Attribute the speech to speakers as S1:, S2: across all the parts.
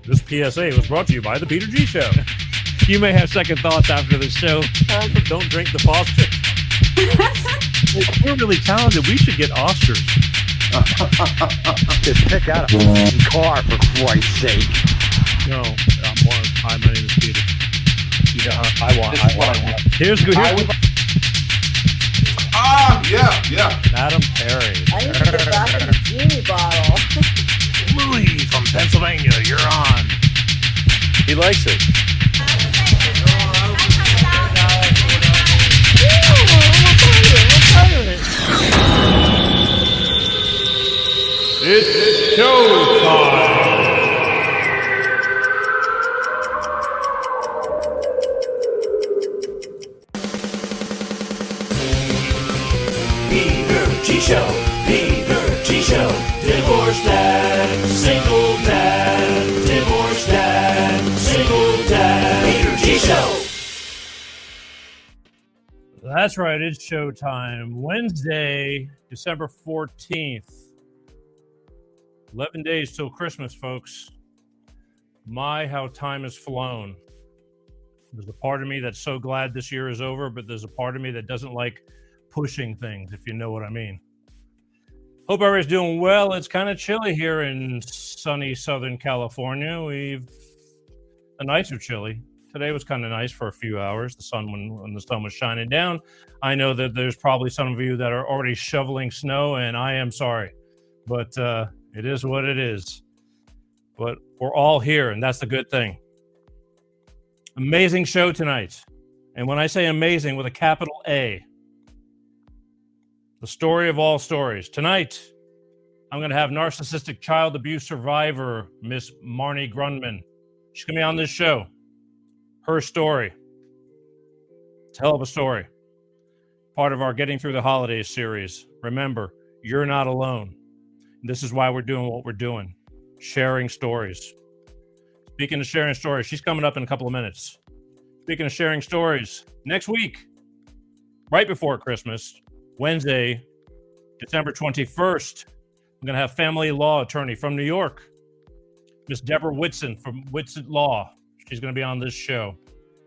S1: This PSA was brought to you by the Peter G Show.
S2: You may have second thoughts after the show.
S1: Don't drink the faucet. We're really talented. We should get Oscars.
S3: Just pick out a car, for Christ's sake.
S1: No, my name is Peter. Yeah, I want. Here's good.
S4: Yeah.
S1: Madam Perry.
S5: I need to get back in the genie bottle.
S1: Louis from Pennsylvania, you're on. He likes it. It's showtime.
S6: Peter G Show, Peter G Show, divorce dad, single dad, divorce dad, single dad, Peter G Show.
S1: That's right, it's showtime. Wednesday, December 14th. 11 days till Christmas, folks. My, how time has flown. There's a part of me that's so glad this year is over, but there's a part of me that doesn't like pushing things, if you know what I mean. Hope everybody's doing well. It's kind of chilly here in sunny Southern California. We've a nicer chilly. Today was kind of nice for a few hours. The sun, when the sun was shining down. I know that there's probably some of you that are already shoveling snow, and I am sorry, but it is what it is. But we're all here, and that's the good thing. Amazing show tonight. And when I say amazing, with a capital A, the story of all stories. Tonight, I'm going to have narcissistic child abuse survivor, Miss Marnie Grundman. She's going to be on this show. Her story. It's a hell of a story. Part of our Getting Through the Holidays series. Remember, you're not alone. This is why we're doing what we're doing. Sharing stories. Speaking of sharing stories, she's coming up in a couple of minutes. Speaking of sharing stories, next week, right before Christmas, Wednesday, December 21st, I'm going to have family law attorney from New York, Miss Deborah Whitson from Whitson Law. She's going to be on this show.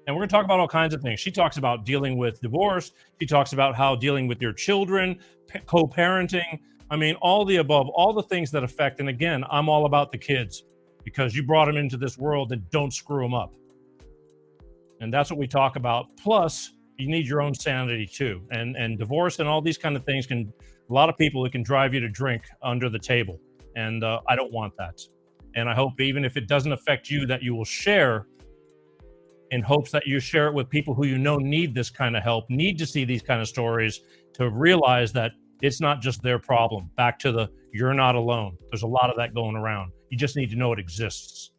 S1: And we're going to talk about all kinds of things. She talks about dealing with divorce. She talks about how dealing with your children, co-parenting. I mean, all the above, all the things that affect. And again, I'm all about the kids because you brought them into this world and don't screw them up. And that's what we talk about. Plus, you need your own sanity too. And divorce and all these kind of things a lot of people, it can drive you to drink under the table. And I don't want that. And I hope even if it doesn't affect you, that you will share in hopes that you share it with people who you know need this kind of help, need to see these kind of stories to realize that it's not just their problem. Back to the, you're not alone. There's a lot of that going around. You just need to know it exists.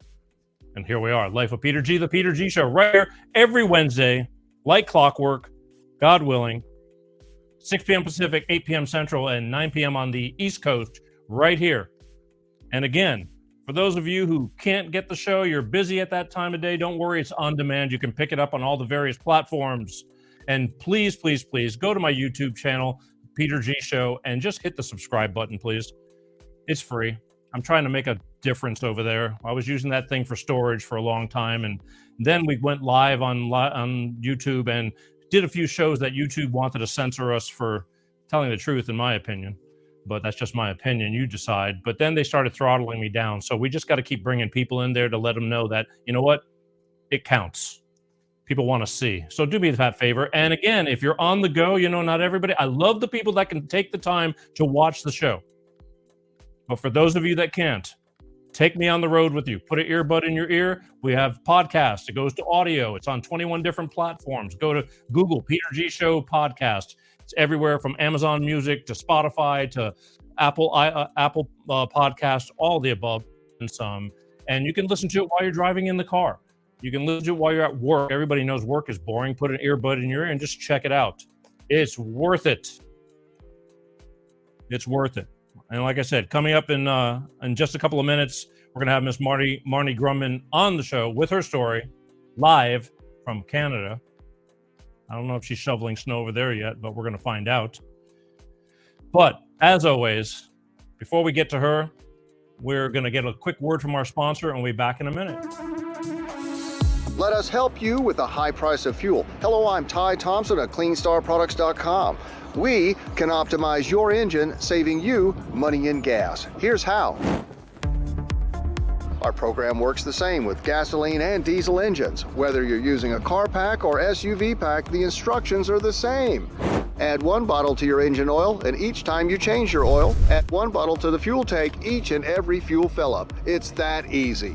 S1: And here we are, Life of Peter G, the Peter G Show, right here every Wednesday, like clockwork, God willing, 6 p.m. Pacific, 8 p.m. Central, and 9 p.m. on the East Coast, right here. And again, for those of you who can't get the show, you're busy at that time of day, don't worry, it's on demand. You can pick it up on all the various platforms. And please, please, please go to my YouTube channel, Peter G Show, and just hit the subscribe button, please. It's free. I'm trying to make a difference over there. I was using that thing for storage for a long time, and then we went live on YouTube and did a few shows that YouTube wanted to censor us for telling the truth, in my opinion. But that's just my opinion. You decide. But then they started throttling me down. So we just got to keep bringing people in there to let them know that, you know what? It counts. People want to see. So do me that favor. And again, if you're on the go, not everybody. I love the people that can take the time to watch the show. But for those of you that can't, take me on the road with you. Put an earbud in your ear. We have podcasts. It goes to audio. It's on 21 different platforms. Go to Google, Peter G Show Podcast. It's everywhere from Amazon Music to Spotify to Apple Podcasts, all the above and some. And you can listen to it while you're driving in the car. You can listen to it while you're at work. Everybody knows work is boring. Put an earbud in your ear and just check it out. It's worth it. It's worth it. And like I said, coming up in just a couple of minutes, we're going to have Miss Marnie Grundman on the show with her story, live from Canada. I don't know if she's shoveling snow over there yet, but we're going to find out. But as always, before we get to her, We're going to get a quick word from our sponsor, and we'll be back in a minute.
S4: Let us help you with the high price of fuel. Hello, I'm Ty Thompson at CleanStarProducts.com. We can optimize your engine, saving you money and gas. Here's how. Our program works the same with gasoline and diesel engines. Whether you're using a car pack or SUV pack, the instructions are the same. Add 1 bottle to your engine oil, and each time you change your oil, add 1 bottle to the fuel tank each and every fuel fill-up. It's that easy.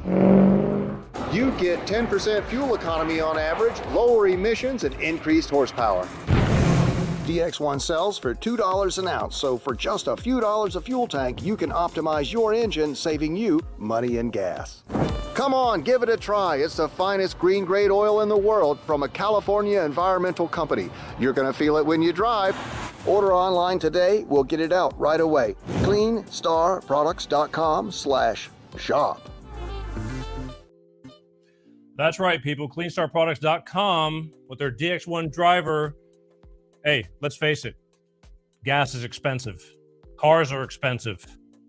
S4: You get 10% fuel economy on average, lower emissions, and increased horsepower. DX1 sells for $2 an ounce, so for just a few dollars a fuel tank, you can optimize your engine, saving you money and gas. Come on, give it a try. It's the finest green grade oil in the world from a California environmental company. You're going to feel it when you drive. Order online today. We'll get it out right away. CleanStarProducts.com/shop.
S1: That's right, people. CleanStarProducts.com with their DX1 driver. Hey, let's face it. Gas is expensive. Cars are expensive.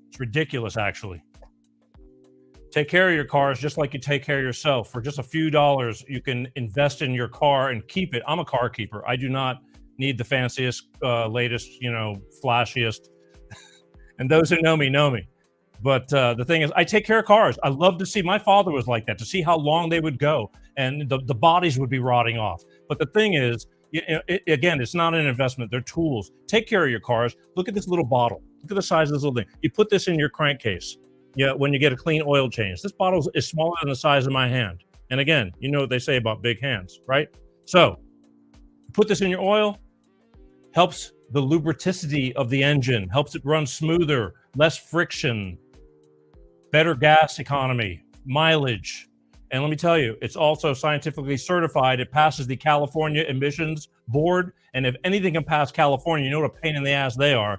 S1: It's ridiculous, actually. Take care of your cars just like you take care of yourself. For just a few dollars, you can invest in your car and keep it. I'm a car keeper. I do not need the fanciest, latest, flashiest. And those who know me know me. But the thing is, I take care of cars. I love to see. My father was like that, to see how long they would go and the bodies would be rotting off. But the thing is, again, it's not an investment. They're tools. Take care of your cars. Look at this little bottle. Look at the size of this little thing. You put this in your crankcase. Yeah, when you get a clean oil change. This bottle is smaller than the size of my hand. And again, you know what they say about big hands, right? So put this in your oil, helps the lubricity of the engine, helps it run smoother, less friction, better gas economy, mileage. And let me tell you, it's also scientifically certified. It passes the California Emissions Board. And if anything can pass California, you know what a pain in the ass they are.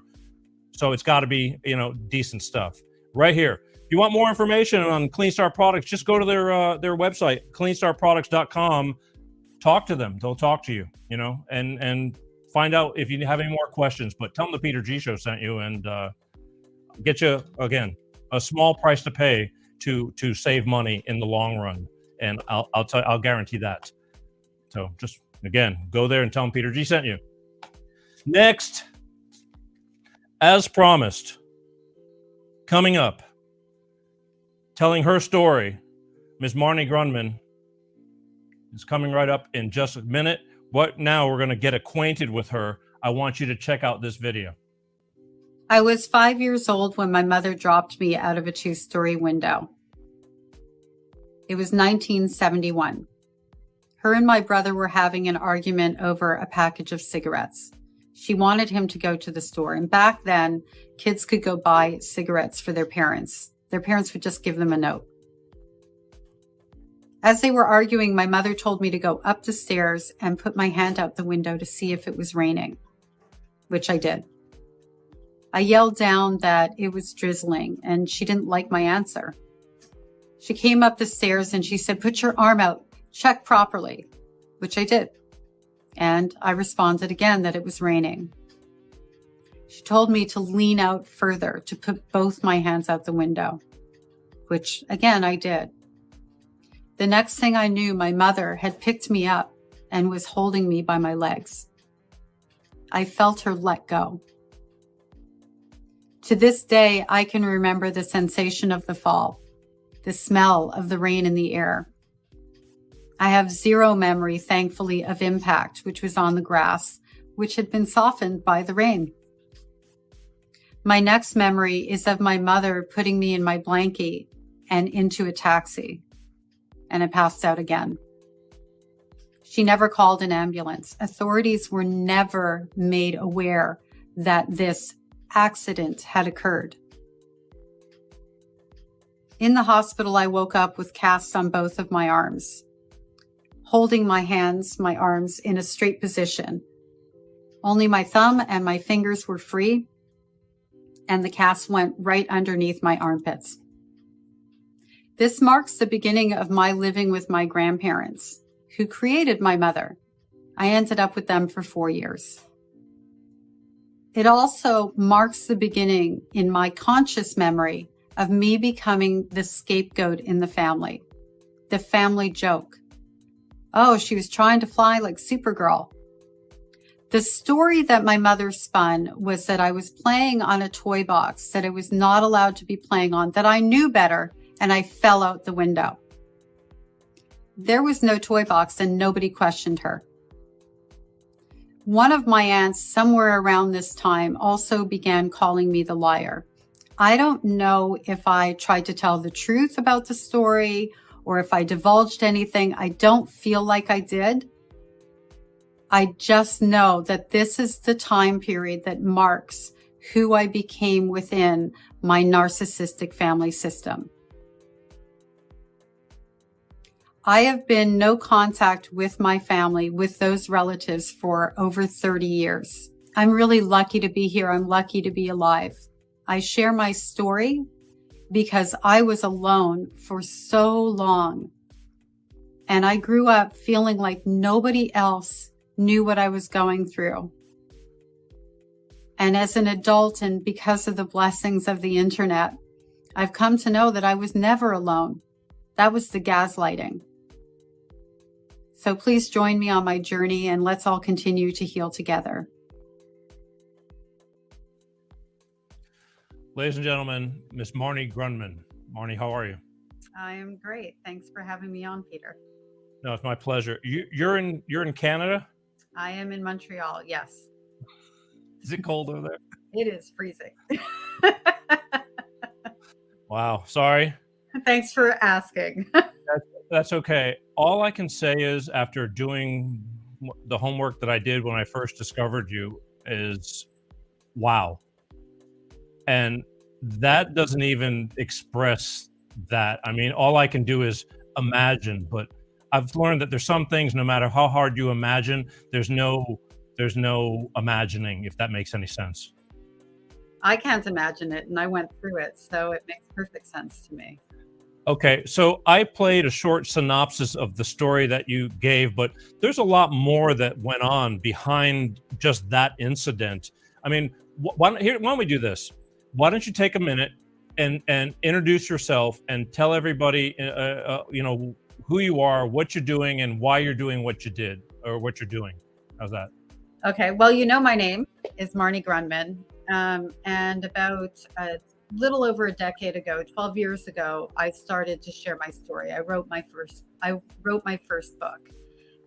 S1: So it's got to be, decent stuff. Right here. If you want more information on Clean Star Products, just go to their website, CleanStarProducts.com. Talk to them. They'll talk to you, and find out if you have any more questions. But tell them the Peter G Show sent you, and get you, again, a small price to pay to save money in the long run. And I'll guarantee that. So just, again, go there and tell them Peter G sent you. Next, as promised, coming up, telling her story, Ms. Marnie Grundman is coming right up in just a minute. Now we're going to get acquainted with her. I want you to check out this video.
S7: I was 5 years old when my mother dropped me out of a 2-story window. It was 1971. Her and my brother were having an argument over a package of cigarettes. She wanted him to go to the store. And back then, kids could go buy cigarettes for their parents. Their parents would just give them a note. As they were arguing, my mother told me to go up the stairs and put my hand out the window to see if it was raining, which I did. I yelled down that it was drizzling, and she didn't like my answer. She came up the stairs and she said, "Put your arm out, check properly," which I did. And I responded again that it was raining. She told me to lean out further, to put both my hands out the window, which again I did. The next thing I knew, my mother had picked me up and was holding me by my legs. I felt her let go. To this day, I can remember the sensation of the fall, the smell of the rain in the air. I have zero memory, thankfully, of impact, which was on the grass, which had been softened by the rain. My next memory is of my mother putting me in my blankie and into a taxi, and I passed out again. She never called an ambulance. Authorities were never made aware that this accident had occurred. In the hospital, I woke up with casts on both of my arms, holding my arms in a straight position. Only my thumb and my fingers were free, and the cast went right underneath my armpits. This marks the beginning of my living with my grandparents, who created my mother. I ended up with them for 4 years. It also marks the beginning in my conscious memory of me becoming the scapegoat in the family joke. Oh, she was trying to fly like Supergirl. The story that my mother spun was that I was playing on a toy box that I was not allowed to be playing on, that I knew better, and I fell out the window. There was no toy box and nobody questioned her. One of my aunts, somewhere around this time, also began calling me the liar. I don't know if I tried to tell the truth about the story or if I divulged anything. I don't feel like I did. I just know that this is the time period that marks who I became within my narcissistic family system. I have been no contact with my family, with those relatives, for over 30 years. I'm really lucky to be here. I'm lucky to be alive. I share my story because I was alone for so long. And I grew up feeling like nobody else knew what I was going through. And as an adult, and because of the blessings of the internet, I've come to know that I was never alone. That was the gaslighting. So please join me on my journey and let's all continue to heal together.
S1: Ladies and gentlemen, Miss Marnie Grundman. Marnie, how are you?
S7: I am great. Thanks for having me on, Peter.
S1: No, it's my pleasure. You're in Canada?
S7: I am in Montreal, yes.
S1: Is it cold over there?
S7: It is freezing.
S1: Wow, sorry.
S7: Thanks for asking.
S1: That's okay. All I can say is, after doing the homework that I did when I first discovered you, is wow. And that doesn't even express that. I mean, all I can do is imagine, but I've learned that there's some things, no matter how hard you imagine, there's no imagining, if that makes any sense.
S7: I can't imagine it, and I went through it, so it makes perfect sense to me.
S1: Okay, so I played a short synopsis of the story that you gave, but there's a lot more that went on behind just that incident. I mean, why don't we do this? Why don't you take a minute and introduce yourself and tell everybody, who you are, what you're doing, and why you're doing what you did or what you're doing. How's that?
S7: Okay, well, my name is Marnie Grundman, and about a little over a decade ago, 12 years ago, I started to share my story. I wrote my first book.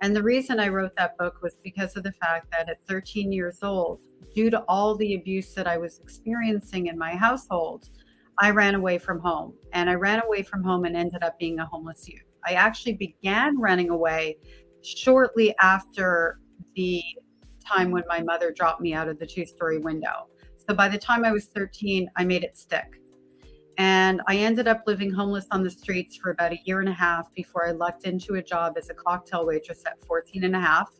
S7: And the reason I wrote that book was because of the fact that at 13 years old, due to all the abuse that I was experiencing in my household, I ran away from home. And I ran away from home and ended up being a homeless youth. I actually began running away shortly after the time when my mother dropped me out of the two-story window. So by the time I was 13, I made it stick. And I ended up living homeless on the streets for about a year and a half before I lucked into a job as a cocktail waitress at 14 and a half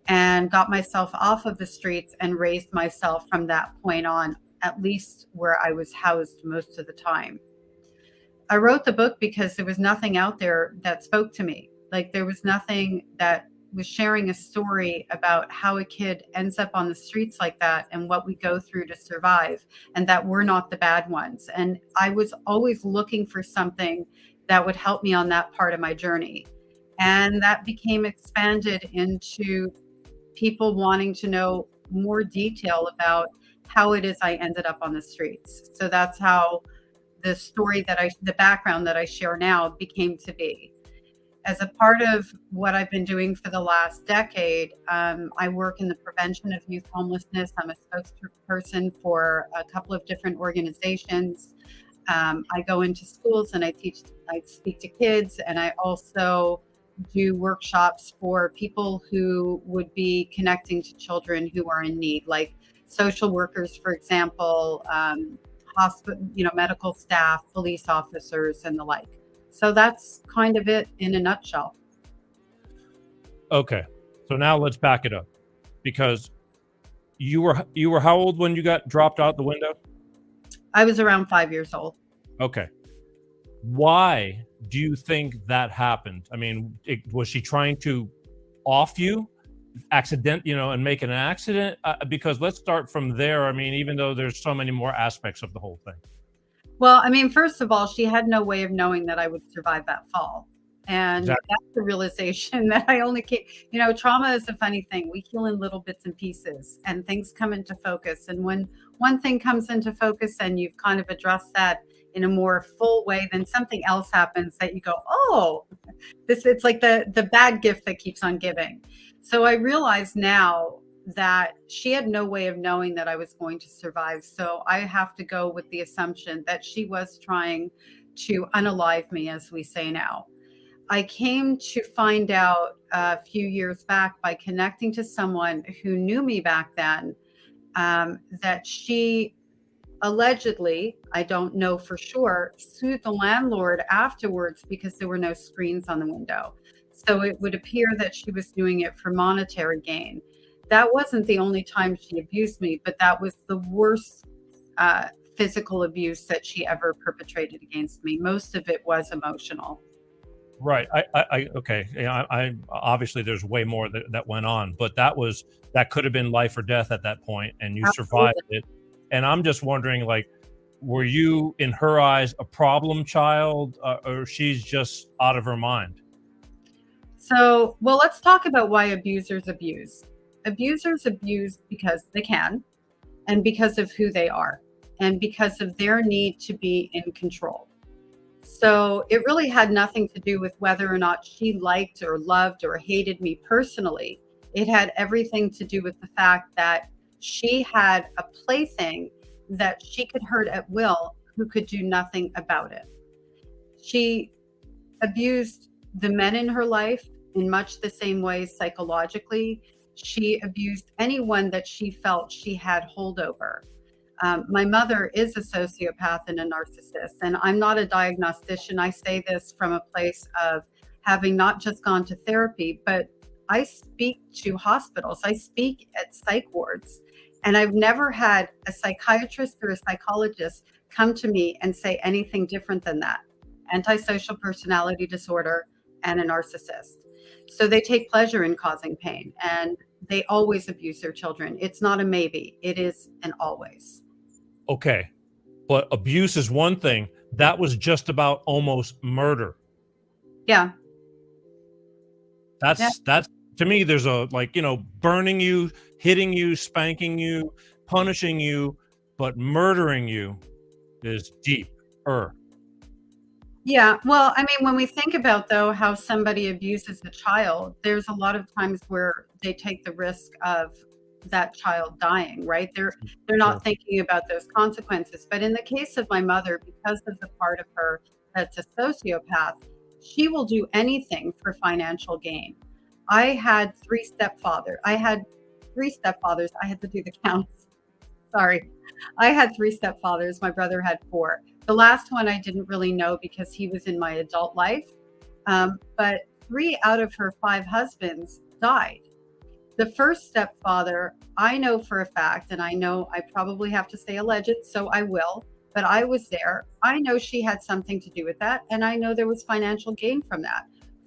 S7: and got myself off of the streets and raised myself from that point on, at least where I was housed most of the time. I wrote the book because there was nothing out there that spoke to me. Like, there was nothing that was sharing a story about how a kid ends up on the streets like that and what we go through to survive, and that we're not the bad ones. And I was always looking for something that would help me on that part of my journey. And that became expanded into people wanting to know more detail about how it is I ended up on the streets. So that's how the story the background that I share now became to be. As a part of what I've been doing for the last decade, I work in the prevention of youth homelessness. I'm a spokesperson for a couple of different organizations. I go into schools and I speak to kids, and I also do workshops for people who would be connecting to children who are in need, like social workers, for example, hospital, medical staff, police officers, and the like. So that's kind of it in a nutshell.
S1: Okay, so now let's back it up, because you were how old when you got dropped out the window?
S7: I was around 5 years old.
S1: Okay. Why do you think that happened? I mean, was she trying to off you, and make an accident? Because let's start from there. I mean, even though there's so many more aspects of the whole thing.
S7: Well, I mean, first of all, she had no way of knowing that I would survive that fall. And
S1: Exactly.
S7: that's the realization that I only came, trauma is a funny thing. We heal in little bits and pieces and things come into focus. And when one thing comes into focus and you've kind of addressed that in a more full way, then something else happens that you go, oh, it's like the bad gift that keeps on giving. So I realize now that she had no way of knowing that I was going to survive. So I have to go with the assumption that she was trying to unalive me, as we say now. I came to find out a few years back by connecting to someone who knew me back then, that she allegedly, I don't know for sure, sued the landlord afterwards because there were no screens on the window. So it would appear that she was doing it for monetary gain. That wasn't the only time she abused me, but that was the worst physical abuse that she ever perpetrated against me. Most of it was emotional.
S1: Right. Okay. Yeah. I obviously there's way more that went on, but that could have been life or death at that point, and you survived it. And I'm just wondering, like, were you in her eyes a problem child, or she's just out of her mind?
S7: So, well, let's talk about why abusers abuse. Abusers abuse because they can, and because of who they are, and because of their need to be in control. So it really had nothing to do with whether or not she liked or loved or hated me personally. It had everything to do with the fact that she had a plaything that she could hurt at will who could do nothing about it. She abused the men in her life in much the same way psychologically. She abused anyone that she felt she had hold over. My mother is a sociopath and a narcissist, and I'm not a diagnostician. I say this from a place of having not just gone to therapy, but I speak to hospitals. I speak at psych wards, and I've never had a psychiatrist or a psychologist come to me and say anything different than that. Antisocial personality disorder and a narcissist. So they take pleasure in causing pain, and they always abuse their children. It's not a maybe, it is an always.
S1: Okay. But abuse is one thing. That was just about almost murder.
S7: Yeah.
S1: That's to me, there's a, like, burning you, hitting you, spanking you, punishing you, but murdering you is deeper.
S7: Yeah. Well, I mean, when we think about, though, how somebody abuses a child, there's a lot of times where they take the risk of that child dying, right? They're not thinking about those consequences. But in the case of my mother, because of the part of her that's a sociopath, she will do anything for financial gain. I had three stepfathers. I had to do the counts. Sorry. I had three stepfathers. My brother had four. The last one I didn't really know because he was in my adult life. But 3 out of her 5 husbands died. The first stepfather, I know for a fact, and I know I probably have to say alleged, so I will, but I was there. I know she had something to do with that, and I know there was financial gain from that.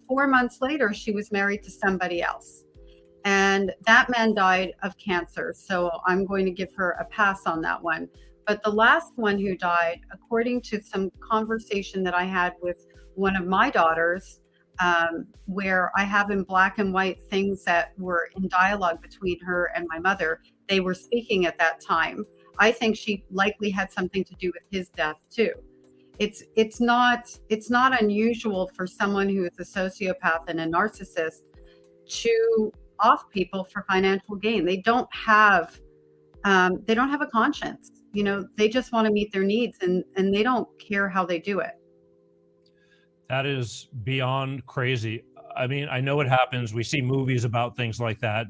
S7: 4 months later, she was married to somebody else. And that man died of cancer, so I'm going to give her a pass on that one. But the last one who died, according to some conversation that I had with one of my daughters, where I have in black and white things that were in dialogue between her and my mother, they were speaking at that time. I think she likely had something to do with his death too. It's not unusual for someone who is a sociopath and a narcissist to off people for financial gain. They don't have a conscience. They just want to meet their needs, and they don't care how they do it.
S1: That is beyond crazy. I mean, I know it happens. We see movies about things like that,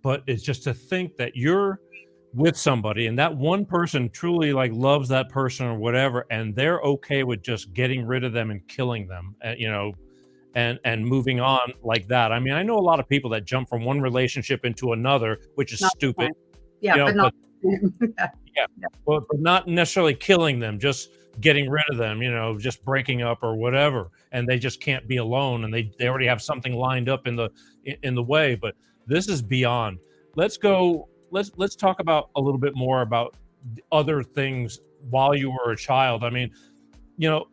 S1: but it's just to think that you're with somebody and that one person truly like loves that person or whatever, and they're okay with just getting rid of them and killing them, and moving on like that. I mean, I know a lot of people that jump from one relationship into another, which is stupid.
S7: Yeah, but not.
S1: But not necessarily killing them, just getting rid of them, just breaking up or whatever, and they just can't be alone, and they already have something lined up in the way. But this is beyond. Let's talk about a little bit more about other things while you were a child? I mean, you know,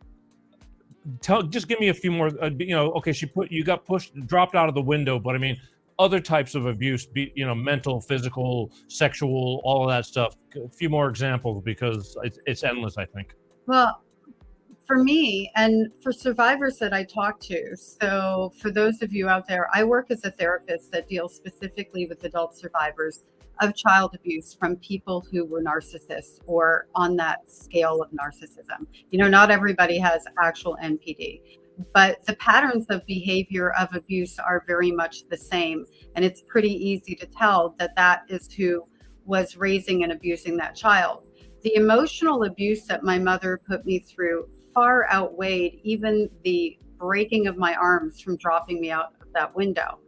S1: just give me a few more. Okay, you got dropped out of the window, but I mean, other types of abuse, mental, physical, sexual, all of that stuff. A few more examples, because it's endless, I think.
S7: Well, for me and for survivors that I talk to, so for those of you out there, I work as a therapist that deals specifically with adult survivors of child abuse from people who were narcissists or on that scale of narcissism. Not everybody has actual NPD, but the patterns of behavior of abuse are very much the same. And it's pretty easy to tell that that is who was raising and abusing that child. The emotional abuse that my mother put me through far outweighed even the breaking of my arms from dropping me out of that window.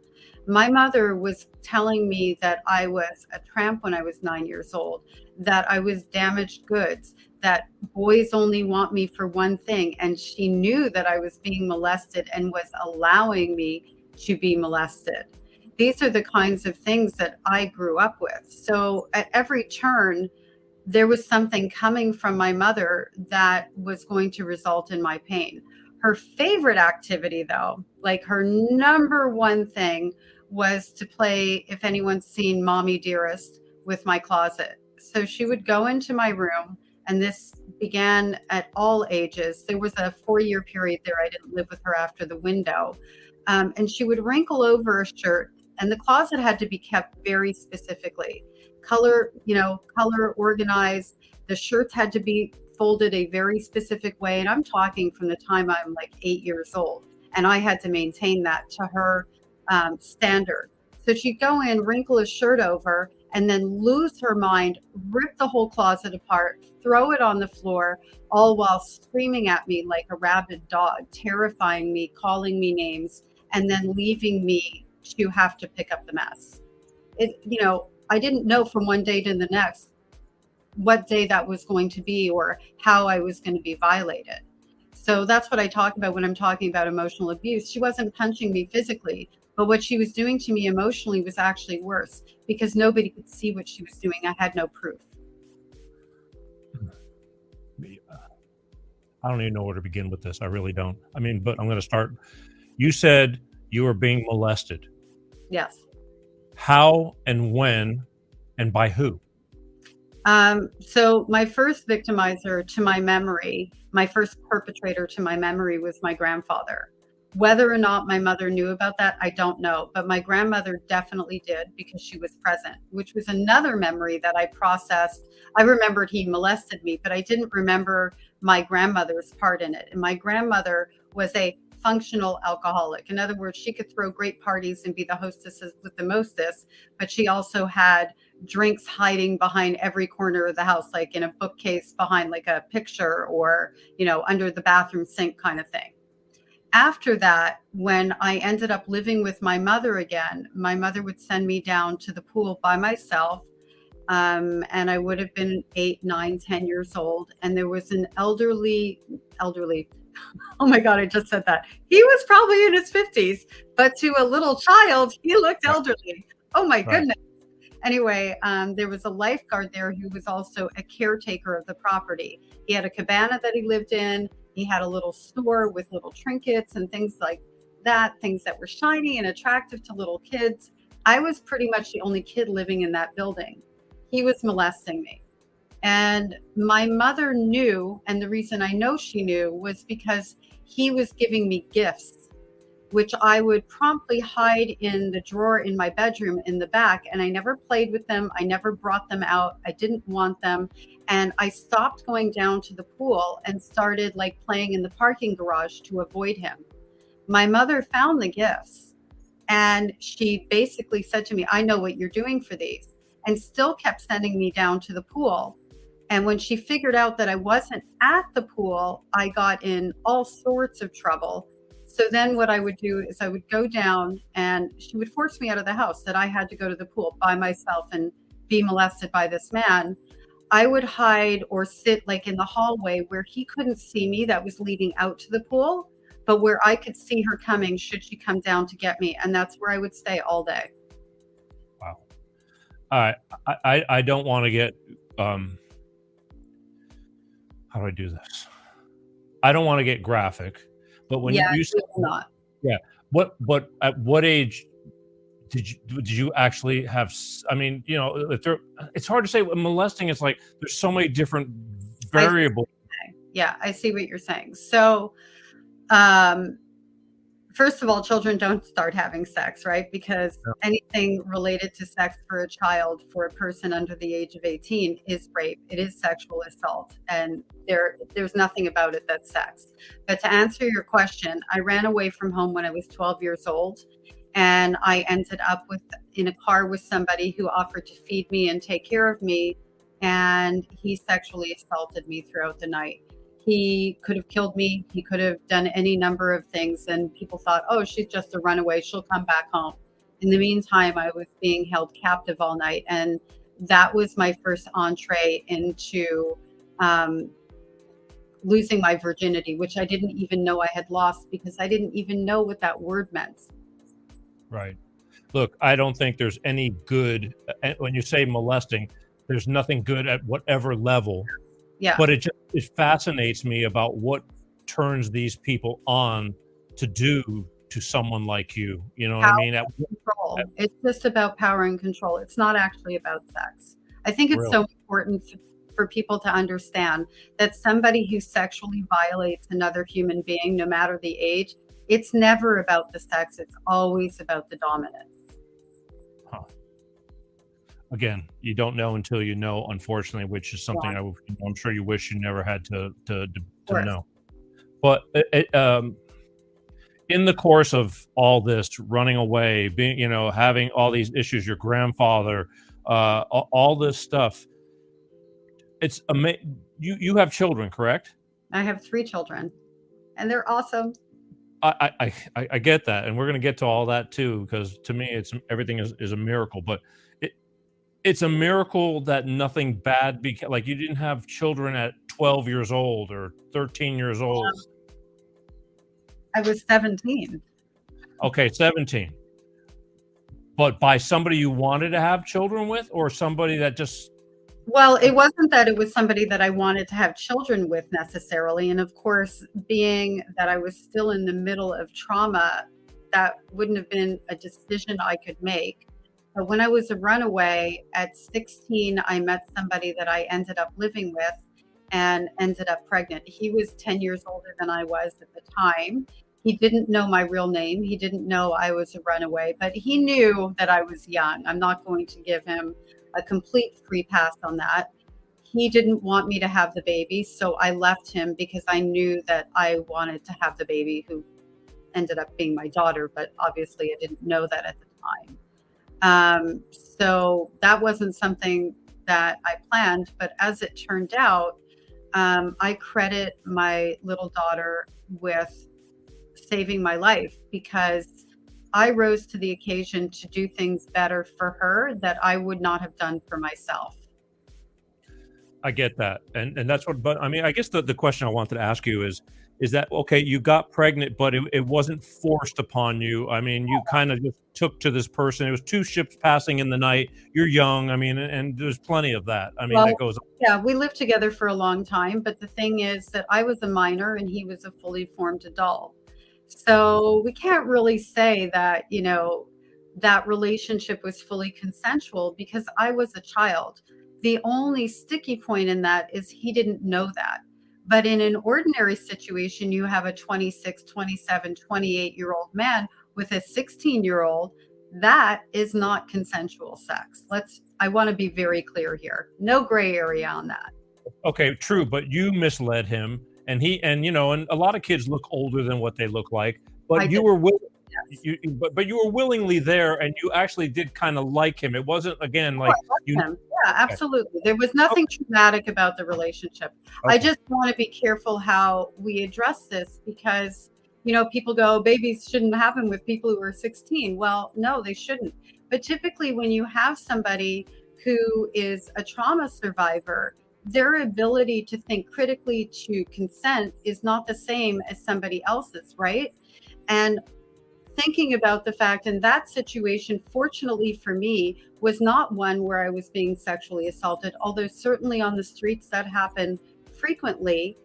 S7: My mother was telling me that I was a tramp when I was 9 years old, that I was damaged goods, that boys only want me for one thing. And she knew that I was being molested and was allowing me to be molested. These are the kinds of things that I grew up with. So at every turn, there was something coming from my mother that was going to result in my pain. Her favorite activity, though, like her number one thing, was to play, if anyone's seen Mommy Dearest, with my closet. So she would go into my room, and this began at all ages. There was a 4-year period there. I didn't live with her after the window. And she would wrinkle over a shirt, and the closet had to be kept very specifically. Color organized. The shirts had to be folded a very specific way. And I'm talking from the time I'm like 8 years old. And I had to maintain that to her standard. So she'd go in, wrinkle a shirt over, and then lose her mind, rip the whole closet apart, throw it on the floor, all while screaming at me like a rabid dog, terrifying me, calling me names, and then leaving me to have to pick up the mess. I didn't know from one day to the next what day that was going to be or how I was going to be violated. So that's what I talk about when I'm talking about emotional abuse. She wasn't punching me physically, but what she was doing to me emotionally was actually worse because nobody could see what she was doing. I had no proof.
S1: I don't even know where to begin with this. I really don't. I mean, but I'm going to start. You said you were being molested.
S7: Yes.
S1: How and when and by who?
S7: So my first victimizer to my memory, my first perpetrator to my memory was my grandfather. Whether or not my mother knew about that, I don't know. But my grandmother definitely did because she was present, which was another memory that I processed. I remembered he molested me, but I didn't remember my grandmother's part in it. And my grandmother was a functional alcoholic. In other words, she could throw great parties and be the hostesses with the mostest, but she also had drinks hiding behind every corner of the house, like in a bookcase behind like a picture or, under the bathroom sink kind of thing. After that, when I ended up living with my mother again, my mother would send me down to the pool by myself. And I would have been 8, 9, 10 years old. And there was an elderly, oh my God, I just said that. He was probably in his 50s, but to a little child, he looked elderly. Oh my goodness. Anyway, there was a lifeguard there who was also a caretaker of the property. He had a cabana that he lived in. He had a little store with little trinkets and things like that, things that were shiny and attractive to little kids. I was pretty much the only kid living in that building. He was molesting me. And my mother knew, and the reason I know she knew was because he was giving me gifts, which I would promptly hide in the drawer in my bedroom in the back. And I never played with them. I never brought them out. I didn't want them. And I stopped going down to the pool and started like playing in the parking garage to avoid him. My mother found the gifts and she basically said to me, I know what you're doing for these, and still kept sending me down to the pool. And when she figured out that I wasn't at the pool, I got in all sorts of trouble. So then what I would do is I would go down and she would force me out of the house, that I had to go to the pool by myself and be molested by this man. I would hide or sit like in the hallway where he couldn't see me, that was leading out to the pool, but where I could see her coming should she come down to get me. And that's where I would stay all day.
S1: Wow. All right. I don't want to get how do I do this? I don't want to get graphic, but when
S7: Yeah,
S1: you
S7: it's
S1: said,
S7: not.
S1: yeah, what at what age did you actually have? I mean, you know, if there, it's hard to say. Molesting, it's like there's so many different
S7: I see
S1: variables.
S7: what you're saying. Yeah, I see what you're saying. So, um, first of all, children don't start having sex, right? Because anything related to sex for a child, for a person under the age of 18, is rape. It is sexual assault, and there's nothing about it that's sex. But to answer your question, I ran away from home when I was 12 years old, and I ended up in a car with somebody who offered to feed me and take care of me, and he sexually assaulted me throughout the night. He could have killed me. He could have done any number of things. And people thought, oh, she's just a runaway. She'll come back home. In the meantime, I was being held captive all night. And that was my first entree into losing my virginity, which I didn't even know I had lost because I didn't even know what that word meant.
S1: Right. Look, I don't think there's any good when you say molesting. There's nothing good at whatever level.
S7: Yeah.
S1: But it fascinates me about what turns these people on to do to someone like you. You know what I mean?
S7: Control. It's just about power and control. It's not actually about sex. I think it's so important for people to understand that somebody who sexually violates another human being, no matter the age, it's never about the sex. It's always about the dominance.
S1: Huh. Again, you don't know until you know, unfortunately, which is something I'm sure you wish you never had to know. But in the course of all this, running away, being, you know, having all these issues, your grandfather, all this stuff, it's amazing. You have children, correct?
S7: I have 3 children, and they're awesome.
S1: I get that, and we're going to get to all that too, because to me, everything is a miracle. But it's a miracle that nothing bad like you didn't have children at 12 years old or 13 years old.
S7: I was 17.
S1: Okay, 17. But by somebody you wanted to have children with, or somebody that just...
S7: Well, it wasn't that it was somebody that I wanted to have children with necessarily. And of course, being that I was still in the middle of trauma, that wouldn't have been a decision I could make. But when I was a runaway at 16, I met somebody that I ended up living with and ended up pregnant. He was 10 years older than I was at the time. He didn't know my real name. He didn't know I was a runaway, but he knew that I was young. I'm not going to give him a complete free pass on that. He didn't want me to have the baby, so I left him because I knew that I wanted to have the baby, who ended up being my daughter, but obviously I didn't know that at the time. So that wasn't something that I planned, but as it turned out, I credit my little daughter with saving my life, because I rose to the occasion to do things better for her that I would not have done for myself.
S1: I get that. And that's what, but I mean, I guess the question I wanted to ask you is that, okay, you got pregnant, but it wasn't forced upon you. I mean, you kind of just took to this person. It was 2 ships passing in the night. You're young. I mean, and there's plenty of that. I mean, that goes on.
S7: Yeah, we lived together for a long time, but the thing is that I was a minor and he was a fully formed adult. So we can't really say that, you know, that relationship was fully consensual because I was a child. The only sticky point in that is he didn't know that. But in an ordinary situation, you have a 26, 27, 28-year-old man with a 16-year-old. That is not consensual sex. I want to be very clear here. No gray area on that.
S1: Okay, true, but you misled him, and you know, and a lot of kids look older than what they look like, but you were willing. Yes. But you were willingly there, and you actually did kind of like him. It wasn't, again, like
S7: him. Yeah, absolutely. There was nothing traumatic about the relationship. Okay. I just want to be careful how we address this, because, you know, people go, babies shouldn't happen with people who are 16. Well, no, they shouldn't. But typically when you have somebody who is a trauma survivor, their ability to think critically to consent is not the same as somebody else's, right? And thinking about the fact in that situation, fortunately for me, was not one where I was being sexually assaulted, although certainly on the streets that happened frequently,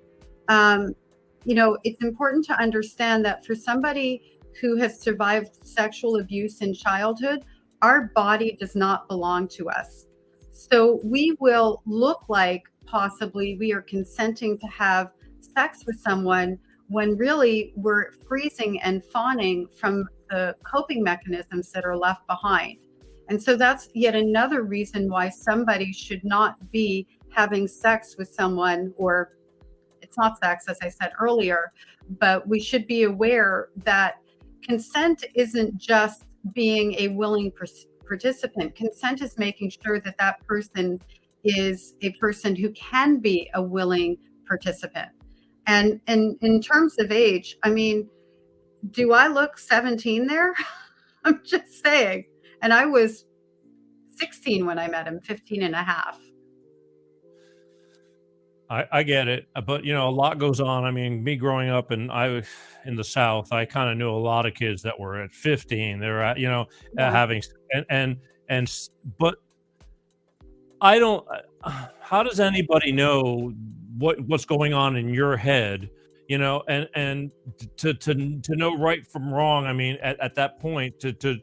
S7: it's important to understand that for somebody who has survived sexual abuse in childhood, our body does not belong to us. So we will look like possibly we are consenting to have sex with someone when really we're freezing and fawning from the coping mechanisms that are left behind. And so that's yet another reason why somebody should not be having sex with someone, or it's not sex, as I said earlier, but we should be aware that consent isn't just being a willing participant. Consent is making sure that that person is a person who can be a willing participant. And in terms of age, I mean, do I look 17 there? I'm just saying. And I was 16 when I met him, 15 and a half.
S1: I get it, but a lot goes on. I mean, me growing up in the South, I kind of knew a lot of kids that were at 15. They were at, having but I don't. How does anybody know what's going on in your head? And to know right from wrong. I mean, at that point, I'm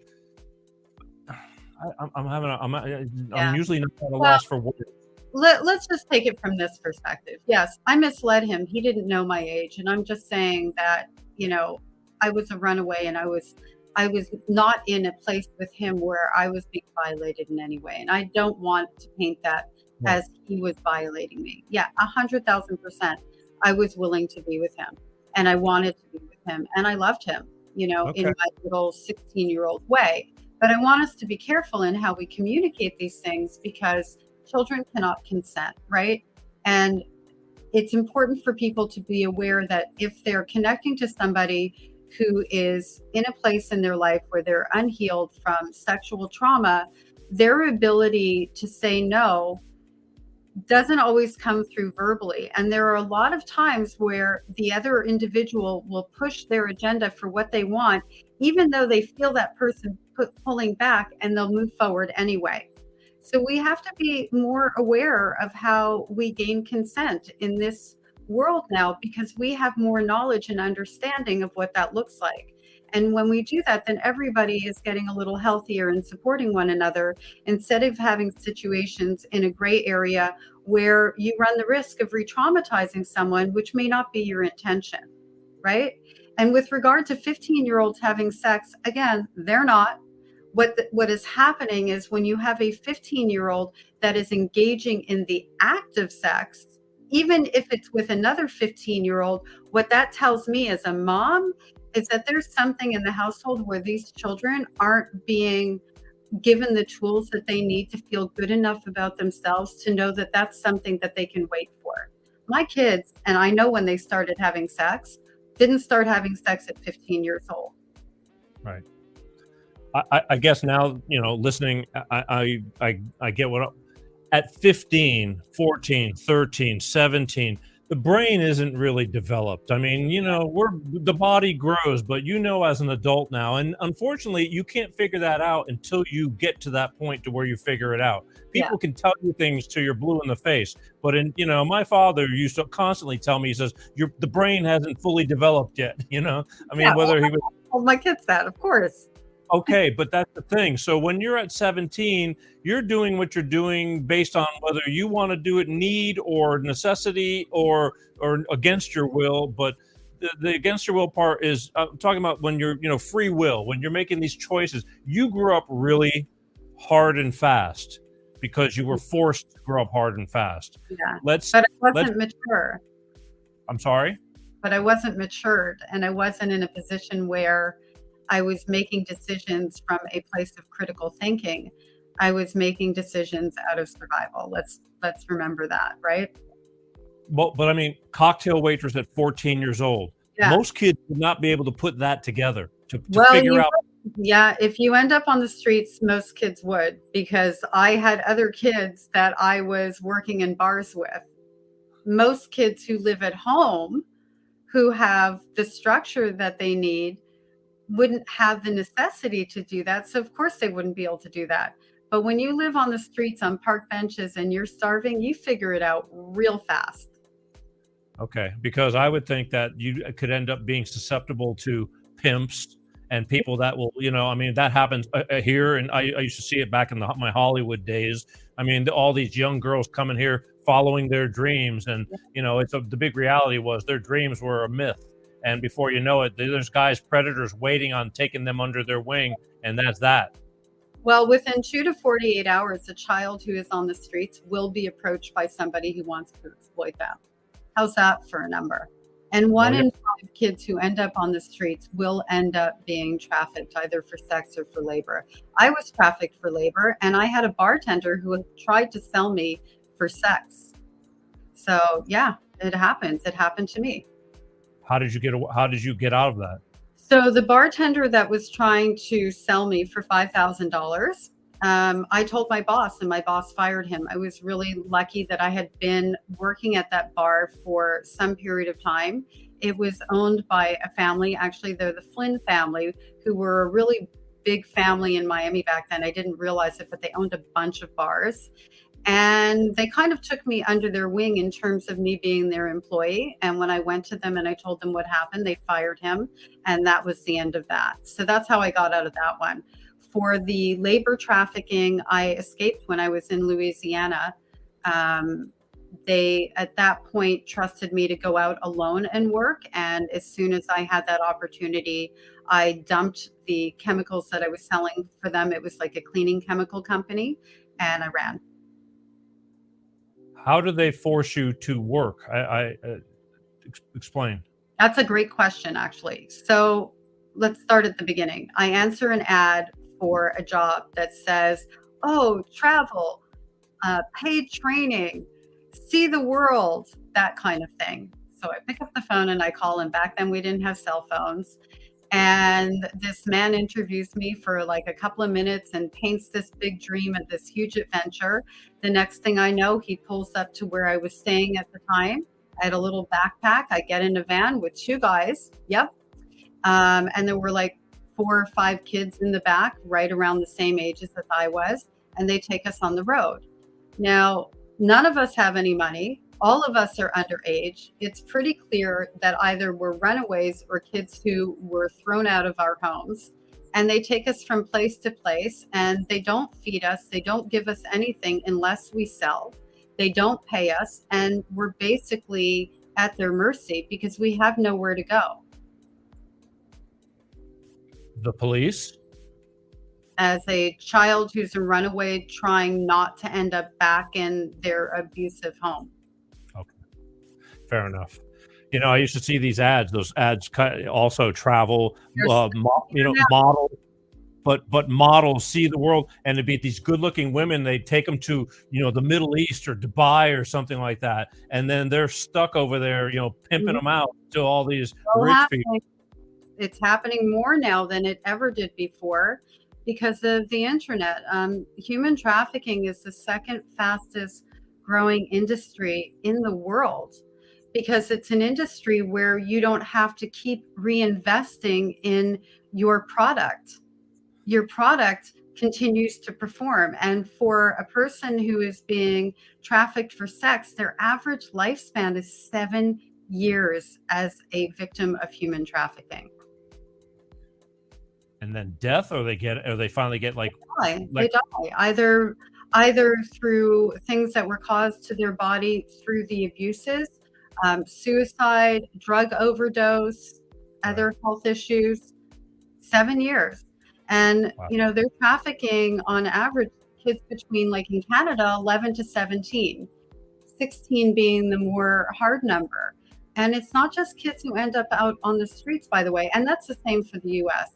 S1: usually not at a loss for words.
S7: Let's just take it from this perspective. Yes, I misled him. He didn't know my age. And I'm just saying that, I was a runaway, and I was not in a place with him where I was being violated in any way. And I don't want to paint that as he was violating me. Yeah, 100,000%. I was willing to be with him, and I wanted to be with him, and I loved him, in my little 16-year-old way. But I want us to be careful in how we communicate these things, because children cannot consent, right? And it's important for people to be aware that if they're connecting to somebody who is in a place in their life where they're unhealed from sexual trauma, their ability to say no doesn't always come through verbally. And there are a lot of times where the other individual will push their agenda for what they want, even though they feel that person pulling back, and they'll move forward anyway. So we have to be more aware of how we gain consent in this world now, because we have more knowledge and understanding of what that looks like. And when we do that, then everybody is getting a little healthier and supporting one another, instead of having situations in a gray area where you run the risk of re-traumatizing someone, which may not be your intention, right? And with regard to 15-year-olds having sex, again, they're not. What is happening is when you have a 15-year-old that is engaging in the act of sex, even if it's with another 15-year-old, what that tells me as a mom is that there's something in the household where these children aren't being given the tools that they need to feel good enough about themselves to know that that's something that they can wait for. My kids, and I know when they started having sex, didn't start having sex at 15 years old.
S1: Right. I guess now, listening, I get at 15, 14, 13, 17, the brain isn't really developed. I mean, the body grows, but as an adult now, and unfortunately you can't figure that out until you get to that point to where you figure it out. People can tell you things till you're blue in the face, but my father used to constantly tell me, he says, the brain hasn't fully developed yet. I mean, whether he was,
S7: well, my kids that, of course.
S1: Okay, but that's the thing. So when you're at 17, you're doing what you're doing based on whether you want to do it need or necessity or against your will. But the against your will part is I'm talking about when you're, free will, when you're making these choices. You grew up really hard and fast because you were forced to grow up hard and fast.
S7: Yeah, but I wasn't mature.
S1: I'm sorry?
S7: But I wasn't matured, and I wasn't in a position where I was making decisions from a place of critical thinking. I was making decisions out of survival. Let's remember that, right?
S1: Well, but I mean, cocktail waitress at 14 years old. Yeah. Most kids would not be able to put that together to figure out.
S7: Yeah, if you end up on the streets, most kids would, because I had other kids that I was working in bars with. Most kids who live at home, who have the structure that they need, wouldn't have the necessity to do that. So of course they wouldn't be able to do that. But when you live on the streets on park benches and you're starving, you figure it out real fast.
S1: Okay, because I would think that you could end up being susceptible to pimps and people that will, I mean, that happens here, and I used to see it back in my Hollywood days. I mean, all these young girls coming here following their dreams, and the big reality was their dreams were a myth, and before you know it, there's guys, predators, waiting on taking them under their wing, and that's that.
S7: Well, within 2 to 48 hours, a child who is on the streets will be approached by somebody who wants to exploit them. How's that for a number? And one in 5 kids who end up on the streets will end up being trafficked, either for sex or for labor. I was trafficked for labor, and I had a bartender who tried to sell me for sex. So yeah, it happens. It happened to me.
S1: How did you get out of that?
S7: So the bartender that was trying to sell me for $5,000, I told my boss, and my boss fired him. I was really lucky that I had been working at that bar for some period of time. It was owned by a family. Actually, they're the Flynn family, who were a really big family in Miami back then. I didn't realize it, but they owned a bunch of bars. And they kind of took me under their wing in terms of me being their employee. And when I went to them and I told them what happened, they fired him. And that was the end of that. So that's how I got out of that one. For the labor trafficking, I escaped when I was in Louisiana. They, at that point, trusted me to go out alone and work. And as soon as I had that opportunity, I dumped the chemicals that I was selling for them. It was like a cleaning chemical company, and I ran.
S1: How do they force you to work? Explain.
S7: That's a great question, actually. So let's start at the beginning. I answer an ad for a job that says, oh, travel, paid training, see the world, that kind of thing. So I pick up the phone and I call him. Back then we didn't have cell phones. And this man interviews me for like a couple of minutes and paints this big dream and this huge adventure. The next thing I know, he pulls up to where I was staying at the time. I had a little backpack. I get in a van with 2 guys. Yep. And there were like 4 or 5 kids in the back, right around the same ages as I was. And they take us on the road. Now, none of us have any money. All of us are underage. It's pretty clear that either we're runaways or kids who were thrown out of our homes. And they take us from place to place, and they don't feed us. They don't give us anything unless we sell. They don't pay us. And we're basically at their mercy because we have nowhere to go.
S1: The police?
S7: As a child who's a runaway trying not to end up back in their abusive home.
S1: Okay, fair enough. I used to see these ads. Those ads also travel, model, but models see the world, and it'd be these good-looking women. They take them to the Middle East or Dubai or something like that, and then they're stuck over there, pimping them out to all these rich people.
S7: It's happening more now than it ever did before because of the internet. Human trafficking is the second fastest growing industry in the world because it's an industry where you don't have to keep reinvesting in your product. Your product continues to perform. And for a person who is being trafficked for sex, their average lifespan is 7 years as a victim of human trafficking.
S1: And then death, or they finally get
S7: They die either through things that were caused to their body through the abuses, suicide, drug overdose, other health issues. 7 years. And
S1: wow.
S7: They're trafficking on average kids between, like in Canada, 11 to 17, 16 being the more hard number. And it's not just kids who end up out on the streets, by the way, and that's the same for the US.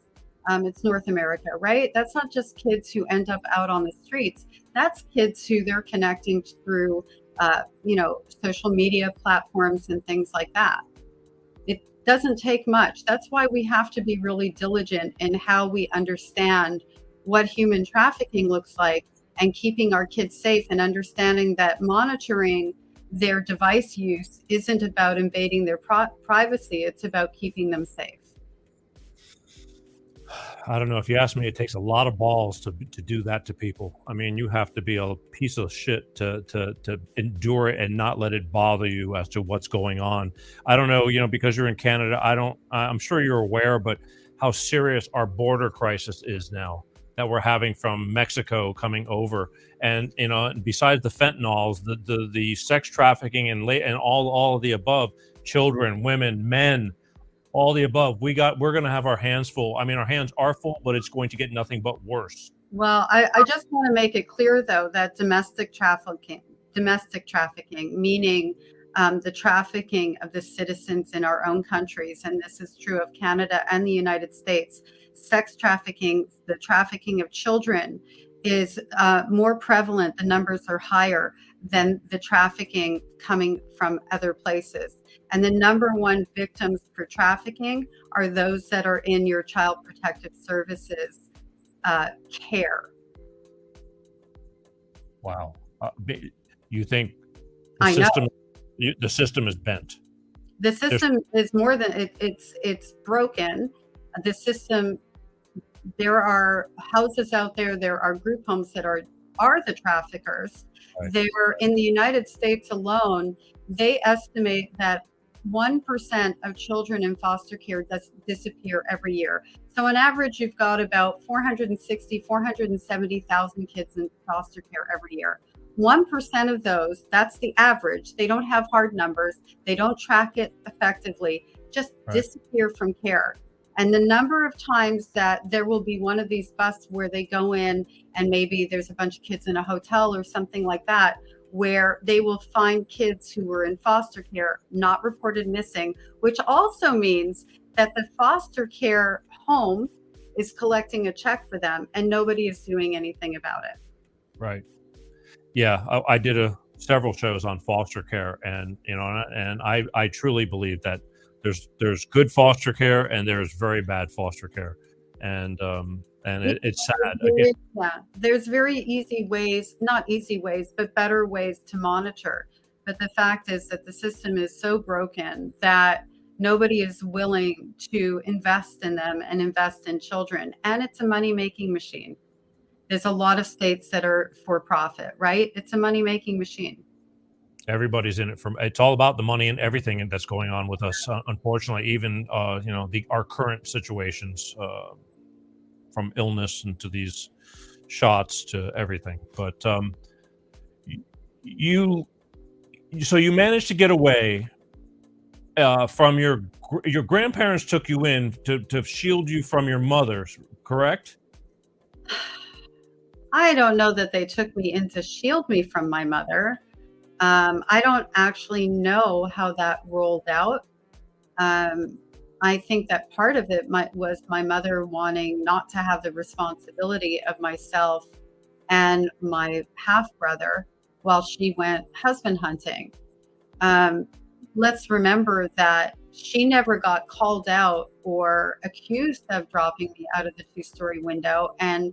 S7: It's North America, right? That's not just kids who end up out on the streets. That's kids who they're connecting through, social media platforms and things like that. It doesn't take much. That's why we have to be really diligent in how we understand what human trafficking looks like and keeping our kids safe, and understanding that monitoring their device use isn't about invading their privacy. It's about keeping them safe.
S1: I don't know. If you ask me, it takes a lot of balls to do that to people. I mean, you have to be a piece of shit to endure it and not let it bother you as to what's going on. I don't know, because you're in Canada, I'm sure you're aware, but how serious our border crisis is now that we're having from Mexico coming over. And, besides the fentanyls, the sex trafficking and all of the above, children, women, men, all the above, we're going to have our hands full. I mean, our hands are full, but it's going to get nothing but worse.
S7: Well, I just want to make it clear, though, that domestic trafficking, meaning the trafficking of the citizens in our own countries, and this is true of Canada and the United States, sex trafficking, the trafficking of children is more prevalent. The numbers are higher than the trafficking coming from other places. And the number one victims for trafficking are those that are in your child protective services care.
S1: Wow. You think
S7: I know.
S1: The system is bent?
S7: The system is more than it's broken. The system, there are houses out there, there are group homes that are the traffickers.
S1: Right.
S7: They're in the United States alone, they estimate that 1% of children in foster care disappear every year. So on average, you've got about 470,000 kids in foster care every year. 1% of those, that's the average. They don't have hard numbers. They don't track it effectively, just disappear from care. And the number of times that there will be one of these busts where they go in and maybe there's a bunch of kids in a hotel or something like that, where they will find kids who were in foster care not reported missing, which also means that the foster care home is collecting a check for them and nobody is doing anything about it.
S1: Right. Yeah, I did several shows on foster care, and I truly believe that there's good foster care and there's very bad foster care, and it's sad.
S7: Yeah, there's very easy ways, not easy ways, but better ways to monitor. But the fact is that the system is so broken that nobody is willing to invest in them and invest in children, and it's a money-making machine. There's a lot of states that are for profit, right? It's a money-making machine.
S1: Everybody's in it it's all about the money and everything that's going on with us. Unfortunately, even our current situations, from illness and to these shots to everything. But you managed to get away from your grandparents. Took you in to shield you from your mother, correct?
S7: I don't know that they took me in to shield me from my mother. I don't actually know how that rolled out. I think that part of it was my mother wanting not to have the responsibility of myself and my half-brother while she went husband hunting. Let's remember that she never got called out or accused of dropping me out of the two-story window, and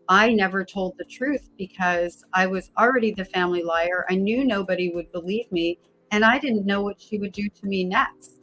S7: I never told the truth because I was already the family liar. I knew nobody would believe me, and I didn't know what she would do to me next.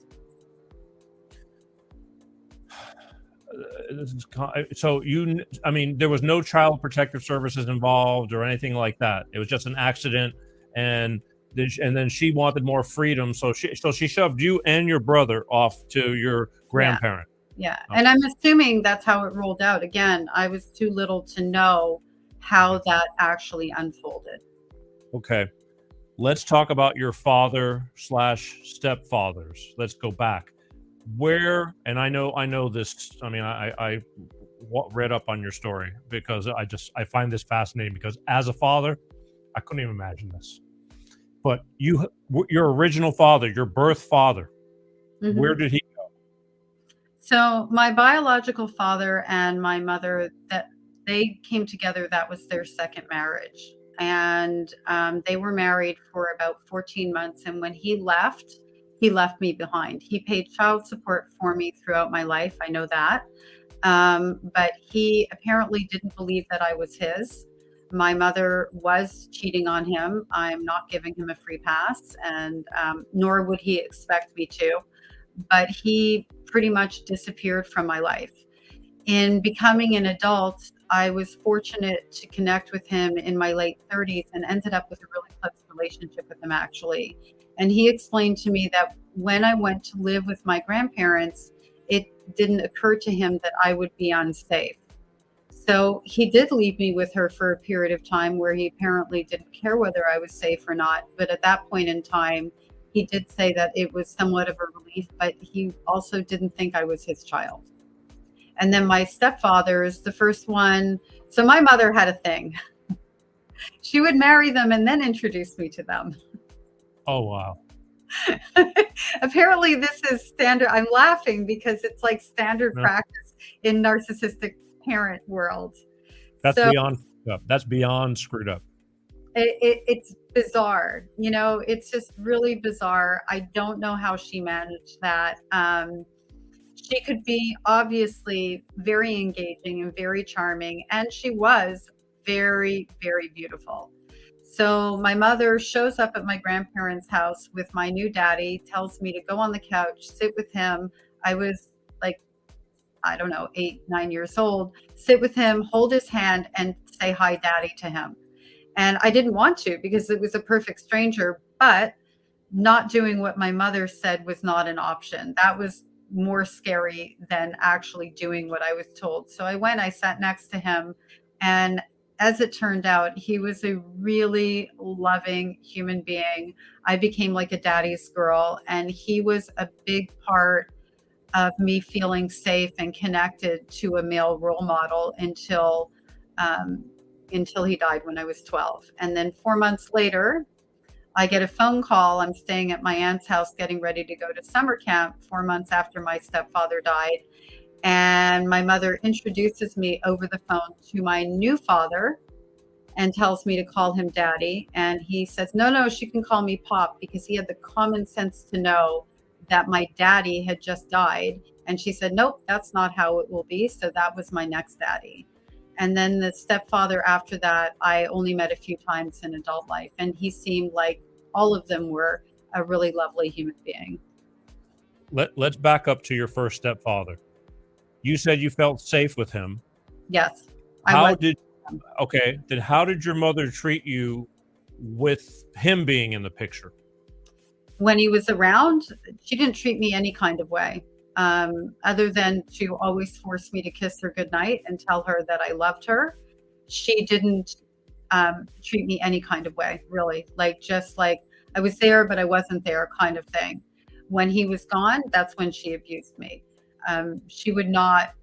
S1: So there was no child protective services involved or anything like that. It was just an accident, and then she wanted more freedom, so she shoved you and your brother off to your grandparent.
S7: Yeah. And I'm assuming that's how it rolled out. Again, I was too little to know how that actually unfolded. Okay.
S1: Let's talk about your father/stepfathers. Let's go back. Where, and I know this, I read up on your story because I find this fascinating, because as a father, I couldn't even imagine this. But your original father, your birth father, mm-hmm. Where did he go?
S7: So my biological father and my mother, that they came together. That was their second marriage. And they were married for about 14 months. And when he left me behind. He paid child support for me throughout my life. I know that. But he apparently didn't believe that I was his. My mother was cheating on him. I'm not giving him a free pass, and nor would he expect me to. But he pretty much disappeared from my life. In becoming an adult, I was fortunate to connect with him in my late 30s and ended up with a really close relationship with him, actually. And he explained to me that when I went to live with my grandparents, it didn't occur to him that I would be unsafe. So he did leave me with her for a period of time where he apparently didn't care whether I was safe or not. But at that point in time, he did say that it was somewhat of a relief, but he also didn't think I was his child. And then my stepfather is the first one. So my mother had a thing. She would marry them and then introduce me to them.
S1: Oh, wow.
S7: Apparently, this is standard. I'm laughing because it's like standard
S1: No.
S7: practice in narcissistic parent world.
S1: That's
S7: So
S1: beyond screwed up. That's beyond screwed up.
S7: it's bizarre. It's just really bizarre. I don't know how she managed that. She could be obviously very engaging and very charming, and she was very, very beautiful. So my mother shows up at my grandparents' house with my new daddy, tells me to go on the couch, sit with him. I was like, I don't know, 8, 9 years old, sit with him, hold his hand, and say hi, daddy, to him. And I didn't want to because it was a perfect stranger, but not doing what my mother said was not an option. That was more scary than actually doing what I was told. So I went, I sat next to him, and as it turned out, he was a really loving human being. I became like a daddy's girl, and he was a big part of me feeling safe and connected to a male role model until he died when I was 12. And then 4 months later, I get a phone call. I'm staying at my aunt's house getting ready to go to summer camp 4 months after my stepfather died. And my mother introduces me over the phone to my new father and tells me to call him daddy. And he says, no, she can call me Pop, because he had the common sense to know that my daddy had just died. And she said, nope, that's not how it will be. So that was my next daddy. And then the stepfather after that, I only met a few times in adult life. And he seemed like all of them were a really lovely human being.
S1: Let's back up to your first stepfather. You said you felt safe with him.
S7: Yes.
S1: How did your mother treat you with him being in the picture?
S7: When he was around, she didn't treat me any kind of way. Other than to always force me to kiss her goodnight and tell her that I loved her. She didn't treat me any kind of way, really. Just like I was there, but I wasn't there kind of thing. When he was gone, that's when she abused me. She would not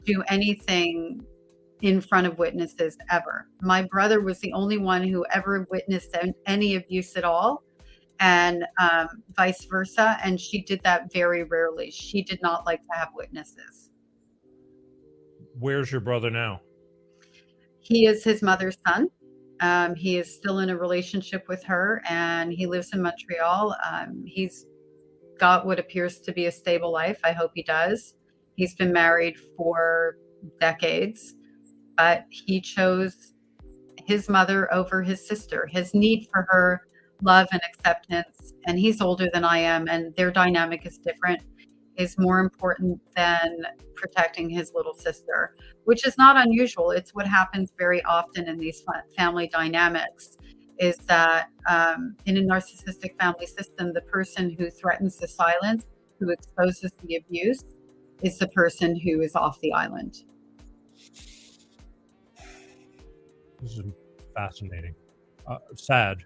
S7: do anything in front of witnesses ever. My brother was the only one who ever witnessed any abuse at all. And vice versa. And she did that very rarely. She did not like to have witnesses.
S1: Where's your brother now?
S7: He is his mother's son. He is still in a relationship with her, and he lives in Montreal. He's got what appears to be a stable life. I hope he does. He's been married for decades, but he chose his mother over his sister. His need for her love and acceptance, and he's older than I am, and their dynamic is different, is more important than protecting his little sister, which is not unusual. It's what happens very often in these family dynamics, is that in a narcissistic family system, the person who threatens the silence, who exposes the abuse, is the person who is off the island.
S1: This is fascinating. Sad,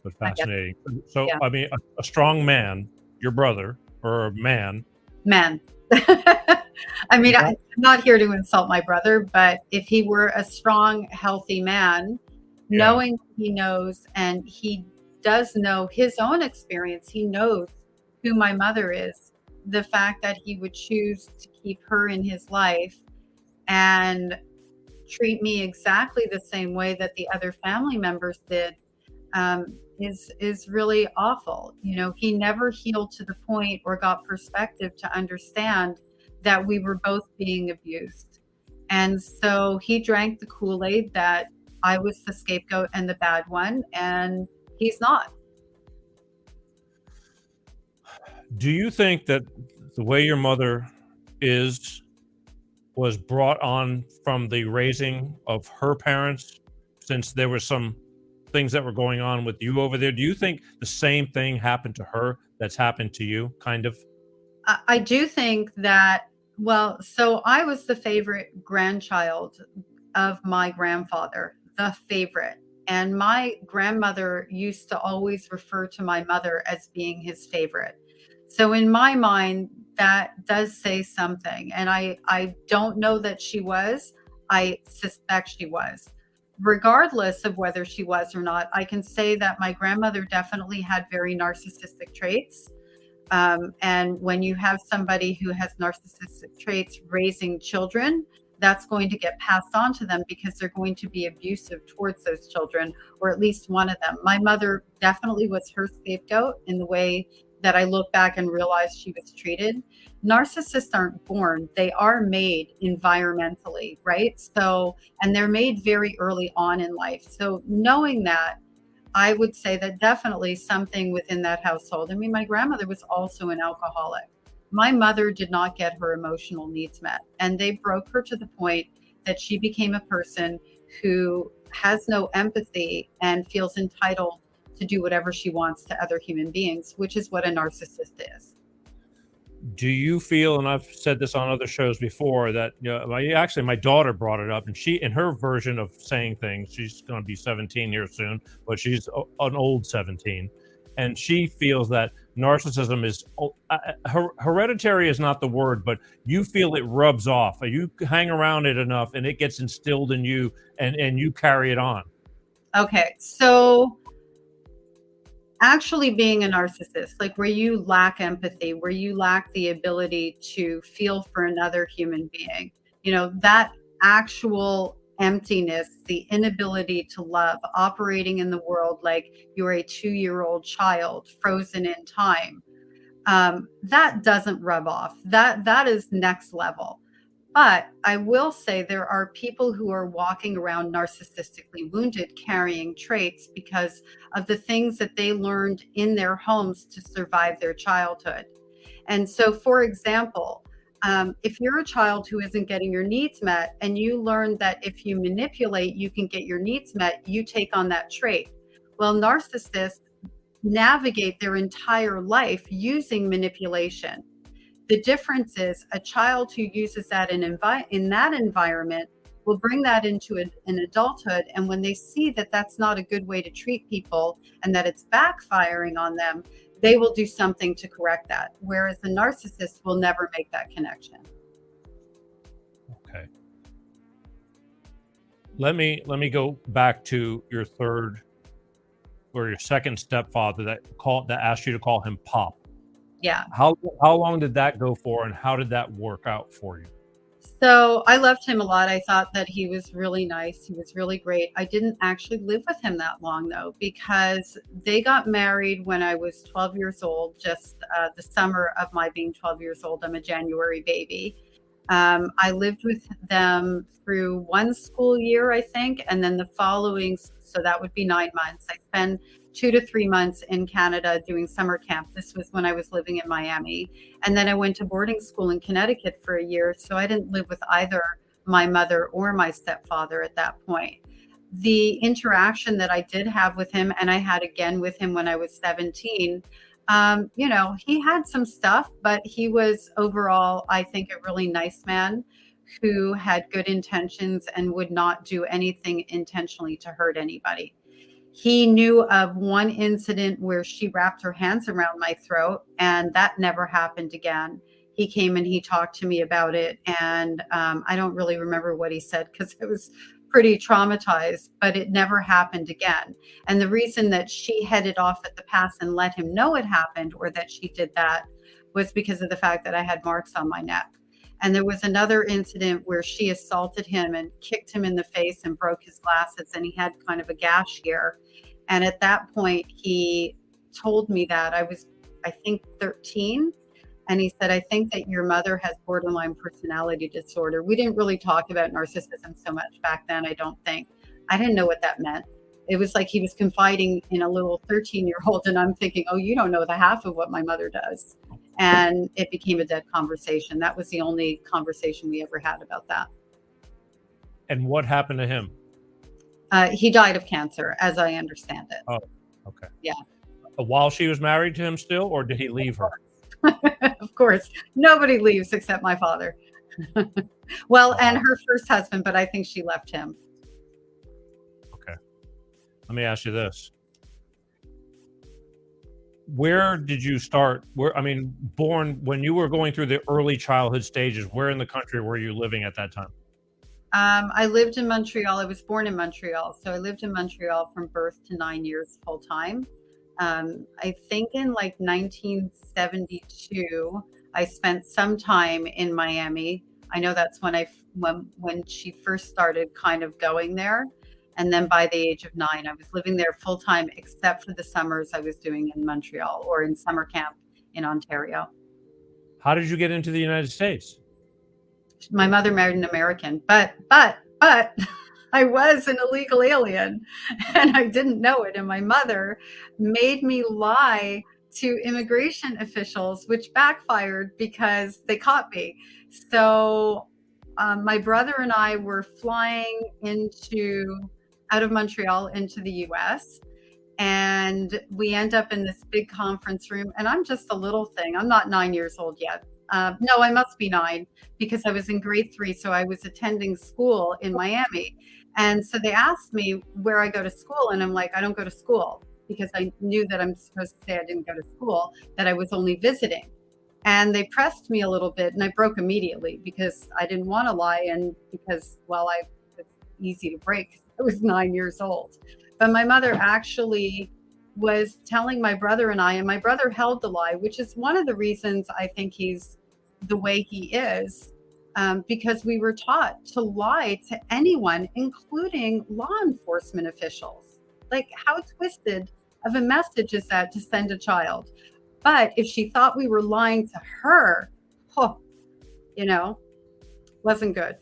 S1: but fascinating. So, yeah. I mean, a strong man, your brother, or a man.
S7: I mean, I'm not here to insult my brother, but if he were a strong, healthy man, knowing what he knows, and he does know his own experience, he knows who my mother is, the fact that he would choose to keep her in his life and treat me exactly the same way that the other family members did, is really awful. You know, he never healed to the point or got perspective to understand that we were both being abused. And so he drank the Kool-Aid that I was the scapegoat and the bad one, and he's not.
S1: Do you think that the way your mother is was brought on from the raising of her parents, since there were some things that were going on with you over there? Do you think the same thing happened to her that's happened to you, kind of?
S7: I do think that, well, so I was the favorite grandchild of my grandfather, the favorite. And my grandmother used to always refer to my mother as being his favorite. So in my mind, that does say something. And I don't know that she was. I suspect she was. Regardless of whether she was or not, I can say that my grandmother definitely had very narcissistic traits. And when you have somebody who has narcissistic traits raising children, that's going to get passed on to them because they're going to be abusive towards those children, or at least one of them. My mother definitely was her scapegoat in the way that I look back and realize she was treated. Narcissists aren't born, they are made environmentally, right? So, and they're made very early on in life. So, knowing that, I would say that definitely something within that household. I mean, my grandmother was also an alcoholic. My mother did not get her emotional needs met, and they broke her to the point that she became a person who has no empathy and feels entitled to do whatever she wants to other human beings, which is what a narcissist is.
S1: Do you feel, and I've said this on other shows before, that my daughter brought it up, and she, in her version of saying things, she's going to be 17 here soon, but she's an old 17, and she feels that narcissism is hereditary is not the word, but you feel it rubs off. You hang around it enough, and it gets instilled in you, and you carry it on.
S7: Okay, so actually being a narcissist, like where you lack empathy, where you lack the ability to feel for another human being, that actual emptiness, the inability to love, operating in the world like you're a 2-year-old child frozen in time, that doesn't rub off. That is next level. But I will say there are people who are walking around narcissistically wounded, carrying traits because of the things that they learned in their homes to survive their childhood. And so, for example, if you're a child who isn't getting your needs met and you learn that if you manipulate, you can get your needs met, you take on that trait. Well, narcissists navigate their entire life using manipulation. The difference is a child who uses that in that environment will bring that into an adulthood. And when they see that that's not a good way to treat people and that it's backfiring on them, they will do something to correct that. Whereas the narcissist will never make that connection.
S1: Okay. Let me go back to your third or your second stepfather that asked you to call him Pop.
S7: Yeah.
S1: How long did that go for, and how did that work out for you?
S7: So I loved him a lot. I thought that he was really nice. He was really great. I didn't actually live with him that long, though, because they got married when I was 12 years old, just the summer of my being 12 years old. I'm a January baby. I lived with them through one school year, I think, and then the following, so that would be 9 months. I spent 2 to 3 months in Canada doing summer camp. This was when I was living in Miami. And then I went to boarding school in Connecticut for a year. So I didn't live with either my mother or my stepfather at that point. The interaction that I did have with him, and I had again with him when I was 17, he had some stuff, but he was overall, I think, a really nice man who had good intentions and would not do anything intentionally to hurt anybody. He knew of one incident where she wrapped her hands around my throat, and that never happened again. He came and he talked to me about it, and I don't really remember what he said because I was pretty traumatized, but it never happened again. And the reason that she headed off at the pass and let him know it happened, or that she did that, was because of the fact that I had marks on my neck. And there was another incident where she assaulted him and kicked him in the face and broke his glasses, and he had kind of a gash here. And at that point, he told me that I was, I think, 13. And he said, I think that your mother has borderline personality disorder. We didn't really talk about narcissism so much back then, I don't think. I didn't know what that meant. It was like he was confiding in a little 13-year-old, and I'm thinking, oh, you don't know the half of what my mother does. and it became a dead conversation. That was the only conversation we ever had about that.
S1: And what happened to him?
S7: He died of cancer, as I understand it.
S1: Oh, okay.
S7: Yeah.
S1: While she was married to him still, or did he leave her?
S7: Of course, nobody leaves except my father. Well, and her first husband, but I think she left him.
S1: Okay. Let me ask you this. Where did you start? Born when you were going through the early childhood stages, where in the country were you living at that time?
S7: I lived in Montreal. I was born in Montreal. So I lived in Montreal from birth to 9 years full time. I think in like 1972, I spent some time in Miami. I know that's when she first started kind of going there. And then by the age of 9, I was living there full time, except for the summers I was doing in Montreal or in summer camp in Ontario.
S1: How did you get into the United States?
S7: My mother married an American, but I was an illegal alien and I didn't know it. And my mother made me lie to immigration officials, which backfired because they caught me. So my brother and I were flying out of Montreal into the US, and we end up in this big conference room, and I'm just a little thing. I'm not 9 years old yet. No, I must be 9 because I was in grade 3. So I was attending school in Miami. And so they asked me where I go to school. And I'm like, I don't go to school, because I knew that I'm supposed to say I didn't go to school, that I was only visiting. And they pressed me a little bit and I broke immediately because I didn't want to lie. And because, well, I was easy to break. I was 9 years old. But my mother actually was telling my brother and my brother held the lie, which is one of the reasons I think he's the way he is, because we were taught to lie to anyone, including law enforcement officials. Like, how twisted of a message is that to send a child? But if she thought we were lying to her, wasn't good.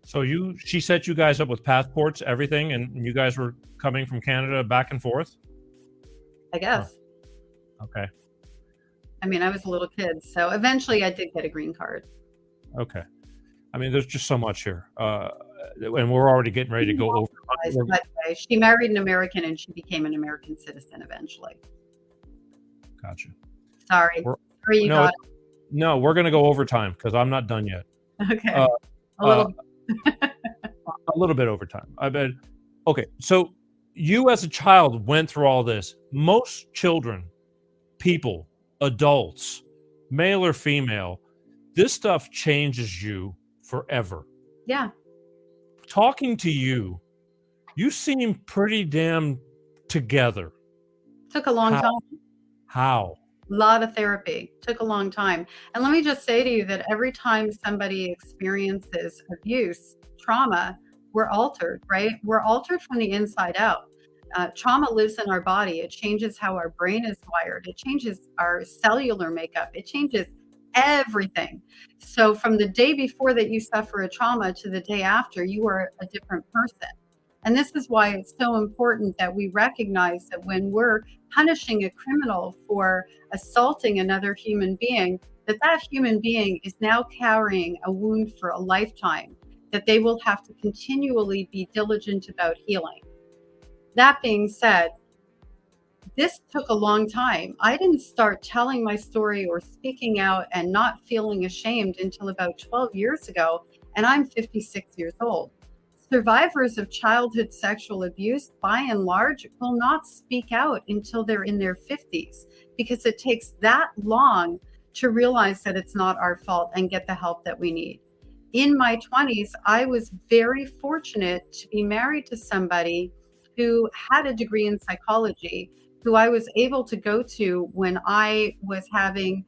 S1: So she set you guys up with passports, everything, and you guys were coming from Canada back and forth?
S7: I guess.
S1: Oh. Okay.
S7: I mean, I was a little kid, so eventually I did get a green card.
S1: Okay. I mean, there's just so much here. And we're already getting ready to go over.
S7: By the way, she married an American and she became an American citizen eventually.
S1: Gotcha.
S7: Sorry.
S1: No, we're going to go overtime because I'm not done yet.
S7: Okay. A
S1: little bit overtime. I bet. Okay. So you as a child went through all this. Most children, people, adults, male or female, this stuff changes you forever.
S7: Yeah.
S1: Talking to you, you seem pretty damn together.
S7: Took a long time.
S1: How?
S7: A lot of therapy. Took a long time. And let me just say to you that every time somebody experiences abuse, trauma, we're altered, right? We're altered from the inside out. Trauma lives in our body. It changes how our brain is wired. It changes our cellular makeup. It changes everything. So from the day before that you suffer a trauma to the day after, you are a different person. And this is why it's so important that we recognize that when we're punishing a criminal for assaulting another human being, that human being is now carrying a wound for a lifetime, that they will have to continually be diligent about healing. That being said, this took a long time. I didn't start telling my story or speaking out and not feeling ashamed until about 12 years ago, and I'm 56 years old. Survivors of childhood sexual abuse, by and large, will not speak out until they're in their 50s because it takes that long to realize that it's not our fault and get the help that we need. In my 20s, I was very fortunate to be married to somebody who had a degree in psychology, who I was able to go to when I was having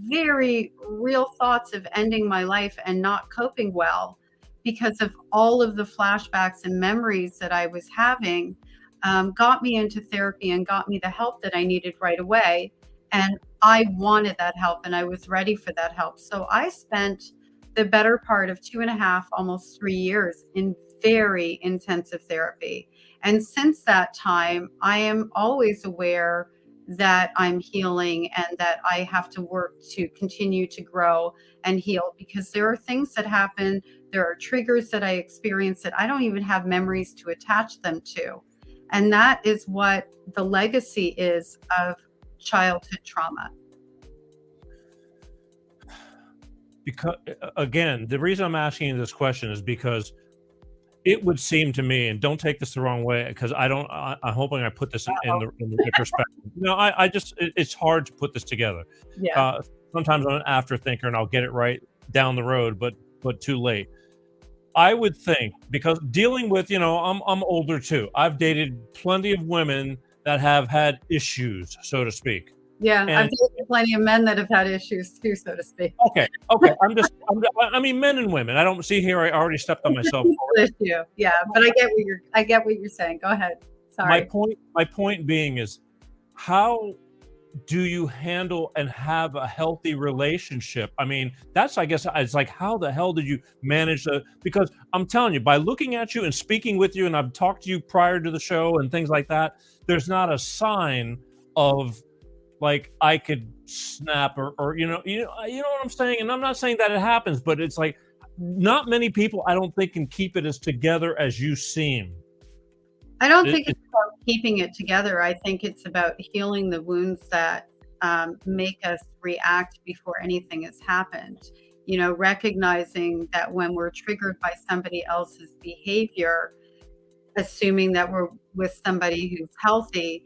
S7: very real thoughts of ending my life and not coping well because of all of the flashbacks and memories that I was having, got me into therapy and got me the help that I needed right away. And I wanted that help and I was ready for that help. So I spent the better part of 2.5, almost 3 years in very intensive therapy. And since that time, I am always aware that I'm healing and that I have to work to continue to grow and heal, because there are things that happen, there are triggers that I experience that I don't even have memories to attach them to. And that is what the legacy is of childhood trauma.
S1: Because again, the reason I'm asking you this question is because it would seem to me, and don't take this the wrong way, because I'm hoping I put this in the right perspective. I just, it's hard to put this together.
S7: Yeah.
S1: Sometimes I'm an afterthinker and I'll get it right down the road, but too late. I would think, because dealing with, I'm older too. I've dated plenty of women that have had issues, so to speak.
S7: Yeah,
S1: And-
S7: I've dated plenty of men that have had issues too, so to speak.
S1: Okay. I mean, men and women. I don't see here. I already stepped on myself.
S7: Issue. Yeah, but I get what you're saying. Go ahead. Sorry.
S1: My point being is, how do you handle and have a healthy relationship? I mean, that's, I guess, it's like, how the hell did you manage to, because I'm telling you, by looking at you and speaking with you, and I've talked to you prior to the show and things like that, there's not a sign of, like, I could snap or you know what I'm saying? And I'm not saying that it happens, but it's like, not many people, I don't think, can keep it as together as you seem.
S7: I don't think it's about keeping it together. I think it's about healing the wounds that make us react before anything has happened. Recognizing that when we're triggered by somebody else's behavior, assuming that we're with somebody who's healthy,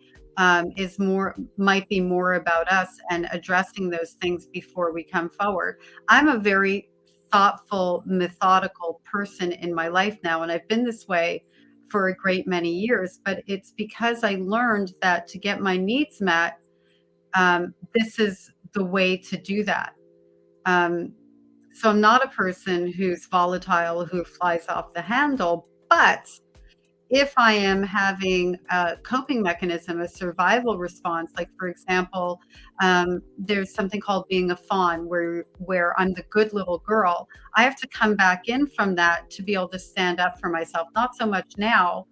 S7: might be more about us, and addressing those things before we come forward. I'm a very thoughtful, methodical person in my life now, and I've been this way for a great many years, but it's because I learned that to get my needs met, this is the way to do that. So I'm not a person who's volatile, who flies off the handle, but if I am having a coping mechanism, a survival response, like, for example, there's something called being a fawn, where I'm the good little girl. I have to come back in from that to be able to stand up for myself. Not so much now,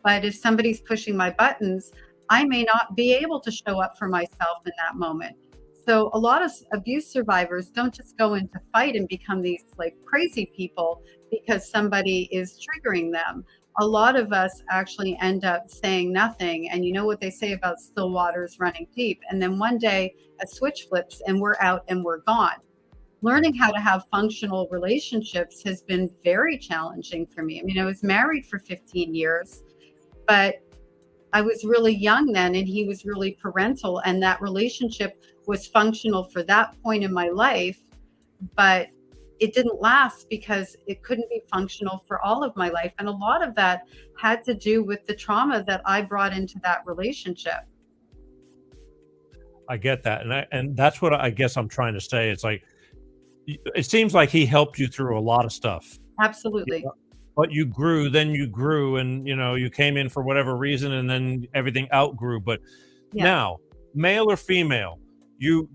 S7: but if somebody's pushing my buttons, I may not be able to show up for myself in that moment. So a lot of abuse survivors don't just go into fight and become these like crazy people because somebody is triggering them. A lot of us actually end up saying nothing. And you know what they say about still waters running deep. And then one day a switch flips and we're out and we're gone. Learning how to have functional relationships has been very challenging for me. I mean, I was married for 15 years, but I was really young then, and he was really parental. And that relationship was functional for that point in my life. But it didn't last because it couldn't be functional for all of my life. And a lot of that had to do with the trauma that I brought into that relationship.
S1: I get that. And that's what I guess I'm trying to say. It's like, it seems like he helped you through a lot of stuff.
S7: Absolutely.
S1: But you grew, and, you came in for whatever reason, and then everything outgrew. But now, male or female, you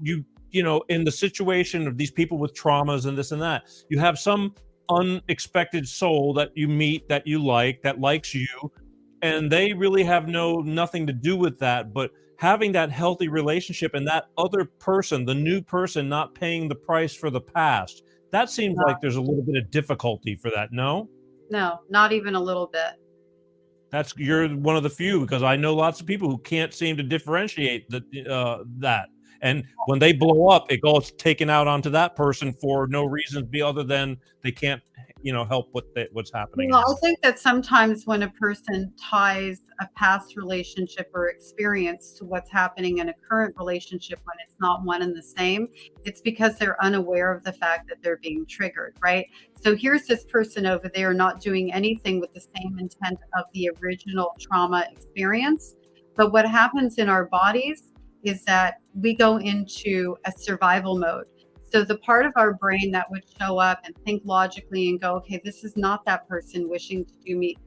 S1: in the situation of these people with traumas and this and that, you have some unexpected soul that you meet, that you like, that likes you, and they really have nothing to do with that. But having that healthy relationship, and that other person, the new person, not paying the price for the past, that seems like there's a little bit of difficulty for that. No,
S7: not even a little bit.
S1: You're one of the few, because I know lots of people who can't seem to differentiate that. And when they blow up, it goes taken out onto that person for no reason other than they can't, help what's happening.
S7: Well, I think that sometimes when a person ties a past relationship or experience to what's happening in a current relationship when it's not one and the same, it's because they're unaware of the fact that they're being triggered, right? So here's this person over there not doing anything with the same intent of the original trauma experience. But what happens in our bodies is that we go into a survival mode. So the part of our brain that would show up and think logically and go, okay, this is not that person wishing to do me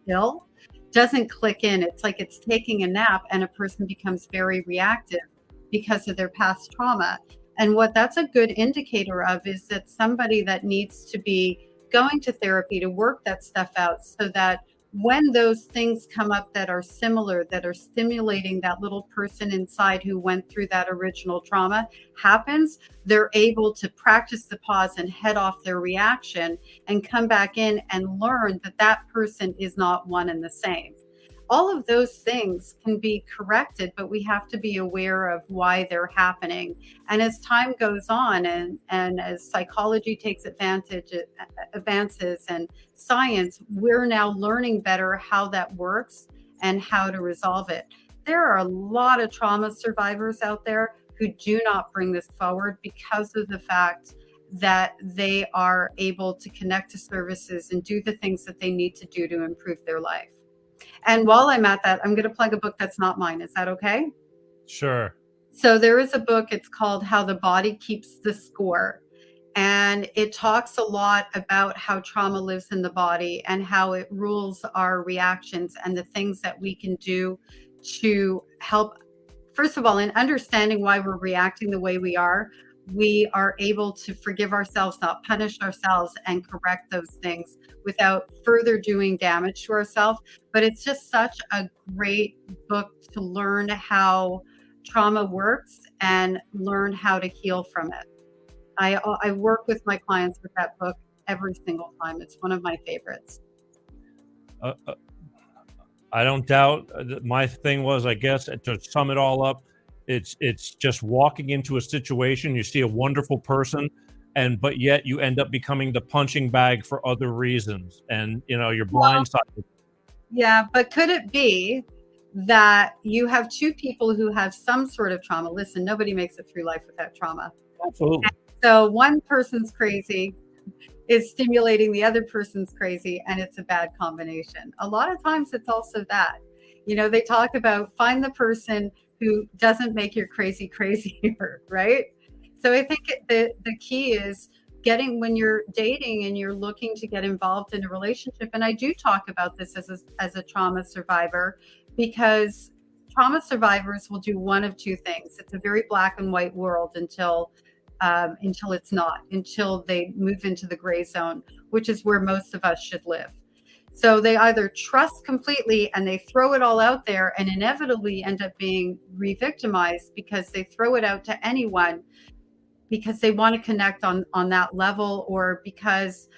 S7: ill, doesn't click in. It's like it's taking a nap, and a person becomes very reactive because of their past trauma. And what that's a good indicator of is that somebody that needs to be going to therapy to work that stuff out, so that when those things come up that are similar, that are stimulating that little person inside who went through that original trauma happens, they're able to practice the pause and head off their reaction and come back in and learn that that person is not one and the same. All of those things can be corrected, but we have to be aware of why they're happening. And as time goes on and as psychology takes advances and science, we're now learning better how that works and how to resolve it. There are a lot of trauma survivors out there who do not bring this forward because of the fact that they are able to connect to services and do the things that they need to do to improve their life. And while I'm at that, I'm going to plug a book that's not mine. Is that okay?
S1: Sure.
S7: So there is a book, it's called How the Body Keeps the Score. And it talks a lot about how trauma lives in the body and how it rules our reactions and the things that we can do to help. First of all, in understanding why we're reacting the way we are able to forgive ourselves, not punish ourselves, and correct those things without further doing damage to ourselves. But it's just such a great book to learn how trauma works and learn how to heal from it. I work with my clients with that book every single time. It's one of my favorites.
S1: I don't doubt. My thing was, I guess, to sum it all up, it's just walking into a situation, you see a wonderful person, but yet you end up becoming the punching bag for other reasons, and you're blindsided.
S7: Yeah, but could it be that you have two people who have some sort of trauma? Listen, nobody makes it through life without trauma.
S1: Absolutely.
S7: So one person's crazy is stimulating the other person's crazy, and it's a bad combination. A lot of times it's also that. They talk about find the person who doesn't make your crazy crazier, right? So I think the key is when you're dating and you're looking to get involved in a relationship, and I do talk about this as a trauma survivor, because trauma survivors will do one of two things. It's a very black and white world until it's not, until they move into the gray zone, which is where most of us should live. So they either trust completely and they throw it all out there and inevitably end up being re-victimized because they throw it out to anyone because they want to connect on that level, or because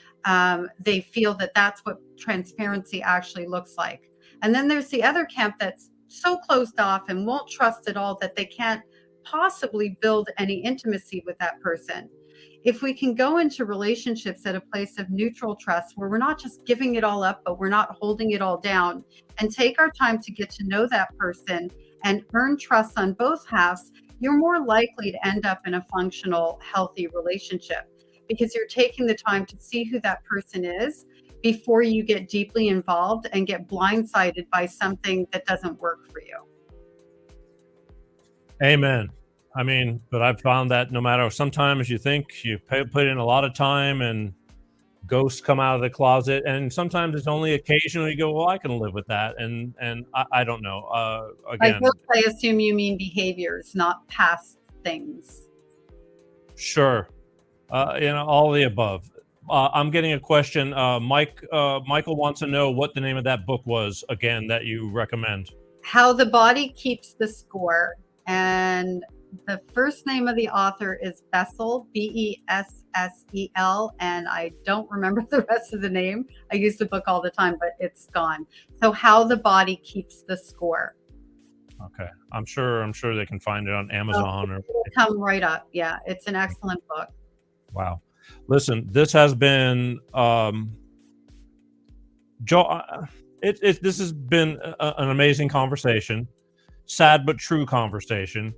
S7: they feel that that's what transparency actually looks like. And then there's the other camp that's so closed off and won't trust at all that they can't possibly build any intimacy with that person. If we can go into relationships at a place of neutral trust where we're not just giving it all up, but we're not holding it all down, and take our time to get to know that person and earn trust on both halves, you're more likely to end up in a functional, healthy relationship, because you're taking the time to see who that person is before you get deeply involved and get blindsided by something that doesn't work for you.
S1: Amen. I mean, but I've found that no matter, sometimes you think you put in a lot of time and ghosts come out of the closet, and sometimes it's only occasionally you go, well, I can live with that. And I don't know. Again,
S7: I assume you mean behaviors, not past things.
S1: Sure. All of the above. I'm getting a question. Michael wants to know what the name of that book was again that you recommend.
S7: How the Body Keeps the Score. And the first name of the author is Bessel, Bessel, and I don't remember the rest of the name. I use the book all the time, but it's gone. So How the Body Keeps the Score.
S1: Okay. I'm sure they can find it on Amazon.
S7: It'll come right up. Yeah, it's an excellent book.
S1: Wow. Listen, this has been Joe. This has been an amazing conversation, sad but true conversation.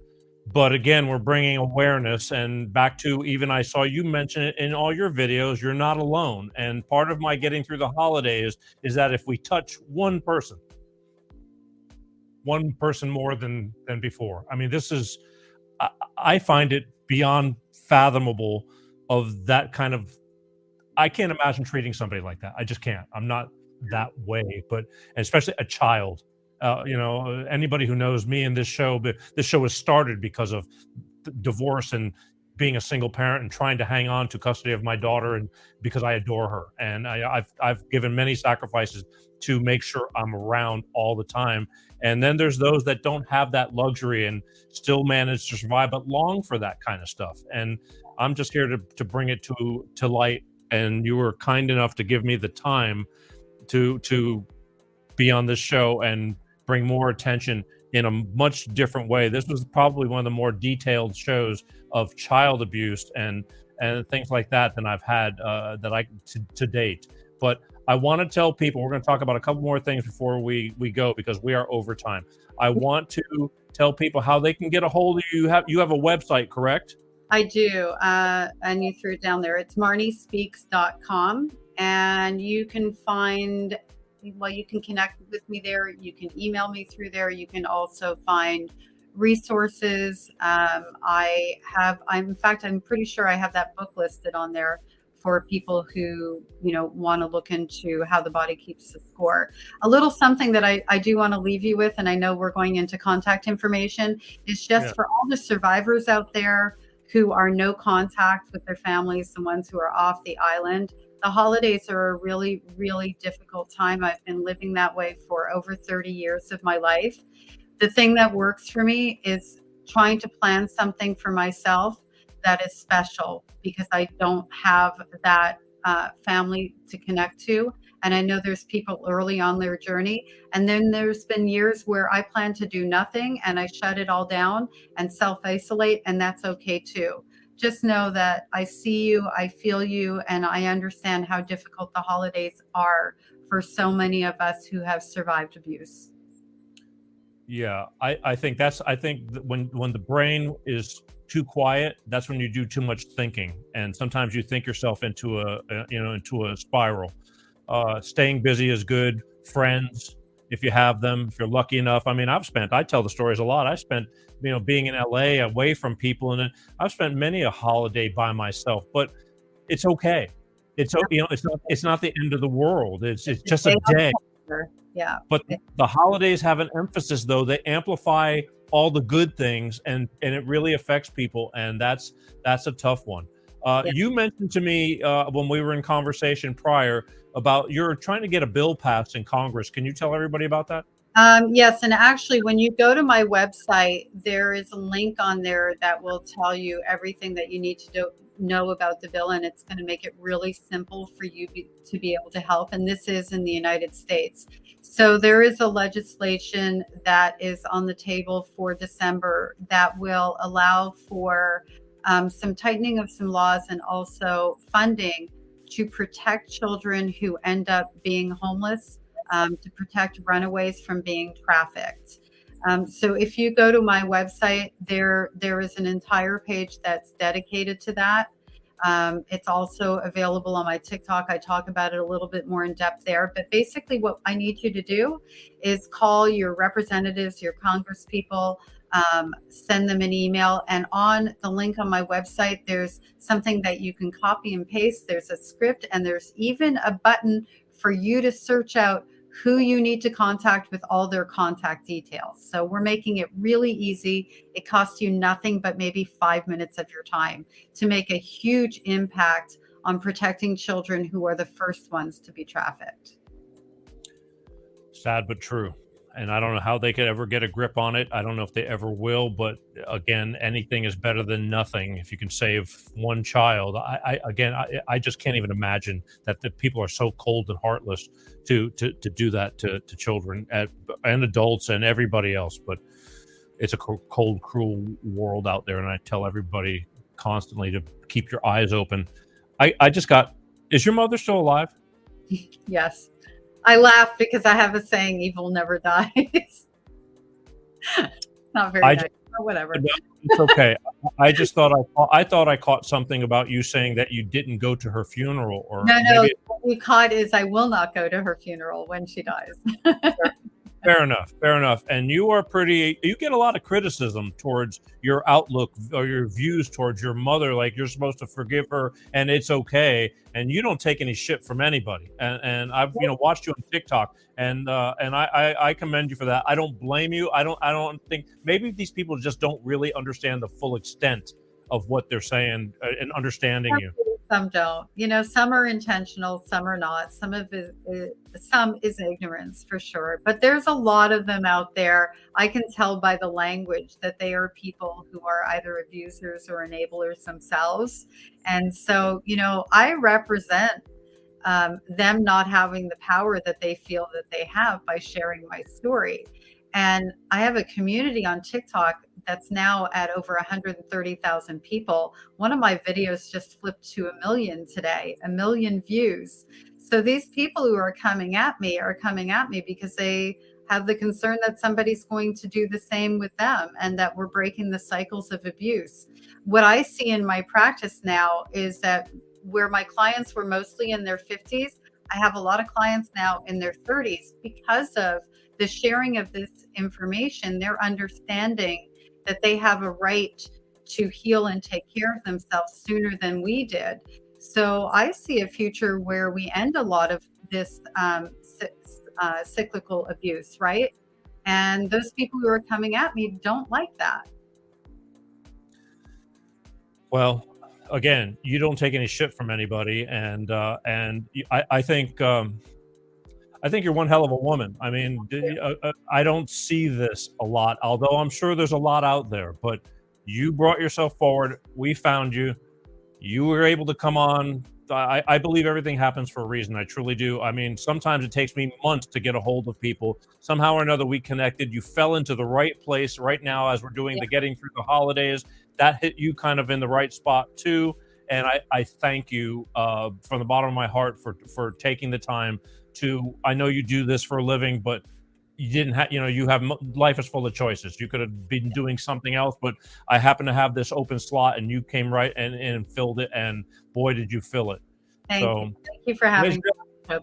S1: But again, we're bringing awareness, and back to, even I saw you mention it in all your videos, you're not alone. And part of my getting through the holidays is that if we touch one person more than before, I mean, this is, I find it beyond fathomable of that kind of, I can't imagine treating somebody like that. I just can't. I'm not that way, but especially a child. Anybody who knows me in this show, but this show was started because of divorce and being a single parent and trying to hang on to custody of my daughter, and because I adore her, and I've given many sacrifices to make sure I'm around all the time. And then there's those that don't have that luxury and still manage to survive, but long for that kind of stuff. And I'm just here to bring it to light. And you were kind enough to give me the time to be on this show and bring more attention in a much different way. This was probably one of the more detailed shows of child abuse and things like that than I've had to date. But I want to tell people, we're going to talk about a couple more things before we go, because we are over time. I want to tell people how they can get a hold of you. You have a website, correct?
S7: I do. And you threw it down there. It's marniespeaks.com. And you can find, you can connect with me there. You can email me through there. You can also find resources. I'm pretty sure I have that book listed on there for people who, want to look into how the body keeps the score. A little something that I do want to leave you with, and I know we're going into contact information, is just for all the survivors out there who are no contact with their families, the ones who are off the island. The holidays are a really, really difficult time. I've been living that way for over 30 years of my life. The thing that works for me is trying to plan something for myself that is special, because I don't have that family to connect to. And I know there's people early on their journey. And then there's been years where I plan to do nothing and I shut it all down and self-isolate, and that's okay too. Just know that I see you, I feel you, and I understand how difficult the holidays are for so many of us who have survived abuse.
S1: Yeah, I think that when the brain is too quiet, that's when you do too much thinking, and sometimes you think yourself into a spiral. Staying busy is good. Friends, if you have them, if you're lucky enough. I mean, I tell the stories a lot. I spent, being in LA away from people, and I've spent many a holiday by myself, but it's okay. It's not the end of the world. It's just a day.
S7: Yeah.
S1: But the holidays have an emphasis, though. They amplify all the good things, and it really affects people, and that's a tough one. You mentioned to me when we were in conversation prior about you're trying to get a bill passed in Congress. Can you tell everybody about that?
S7: Yes, and actually, when you go to my website, there is a link on there that will tell you everything that you need to know about the bill, and it's going to make it really simple for you to be able to help. And this is in the United States. So there is a legislation that is on the table for December that will allow for some tightening of some laws and also funding to protect children who end up being homeless, to protect runaways from being trafficked. So if you go to my website, there is an entire page that's dedicated to that. It's also available on my TikTok. I talk about it a little bit more in depth there. But basically what I need you to do is call your representatives, your congresspeople, send them an email. And on the link on my website, there's something that you can copy and paste. There's a script, and there's even a button for you to search out who you need to contact with all their contact details. So we're making it really easy. It costs you nothing but maybe 5 minutes of your time to make a huge impact on protecting children who are the first ones to be trafficked.
S1: Sad but true. And I don't know how they could ever get a grip on it. I don't know if they ever will, but again, anything is better than nothing. If you can save one child, I just can't even imagine that the people are so cold and heartless to do that to children and adults and everybody else. But it's a cold, cruel world out there. And I tell everybody constantly to keep your eyes open. Is your mother still alive?
S7: Yes. I laugh because I have a saying, evil never dies. Not very nice, but whatever.
S1: It's okay. I just thought I caught something about you saying that you didn't go to her funeral. Or
S7: no. What you caught is I will not go to her funeral when she dies.
S1: Fair enough. And you get a lot of criticism towards your outlook or your views towards your mother. Like you're supposed to forgive her and it's okay. And you don't take any shit from anybody. And I've, watched you on TikTok and I commend you for that. I don't blame you. I don't think maybe these people just don't really understand the full extent of what they're saying and understanding you.
S7: Some don't. You know, some are intentional, some are not. Some is ignorance for sure. But there's a lot of them out there. I can tell by the language that they are people who are either abusers or enablers themselves. And so, you know, I represent them not having the power that they feel that they have by sharing my story. And I have a community on TikTok that's now at over 130,000 people. One of my videos just flipped to 1 million today, 1 million views. So these people who are coming at me because they have the concern that somebody's going to do the same with them and that we're breaking the cycles of abuse. What I see in my practice now is that where my clients were mostly in their 50s, I have a lot of clients now in their 30s because of the sharing of this information. They're understanding that they have a right to heal and take care of themselves sooner than we did. So I see a future where we end a lot of this cyclical abuse, right? And those people who are coming at me don't like that.
S1: Well, again, you don't take any shit from anybody, and I think you're one hell of a woman. I mean, I don't see this a lot, although I'm sure there's a lot out there. But you brought yourself forward. We found you. You were able to come on. I believe everything happens for a reason. I truly do. I mean, sometimes it takes me months to get a hold of people. Somehow or another, we connected. You fell into the right place right now as we're doing the getting through the holidays. That hit you kind of in the right spot too. And I thank you from the bottom of my heart for taking the time to, I know you do this for a living, but you didn't have, you have, life is full of choices. You could have been doing something else, but I happen to have this open slot and you came right and filled it. And boy, did you fill it.
S7: Thank you for having me.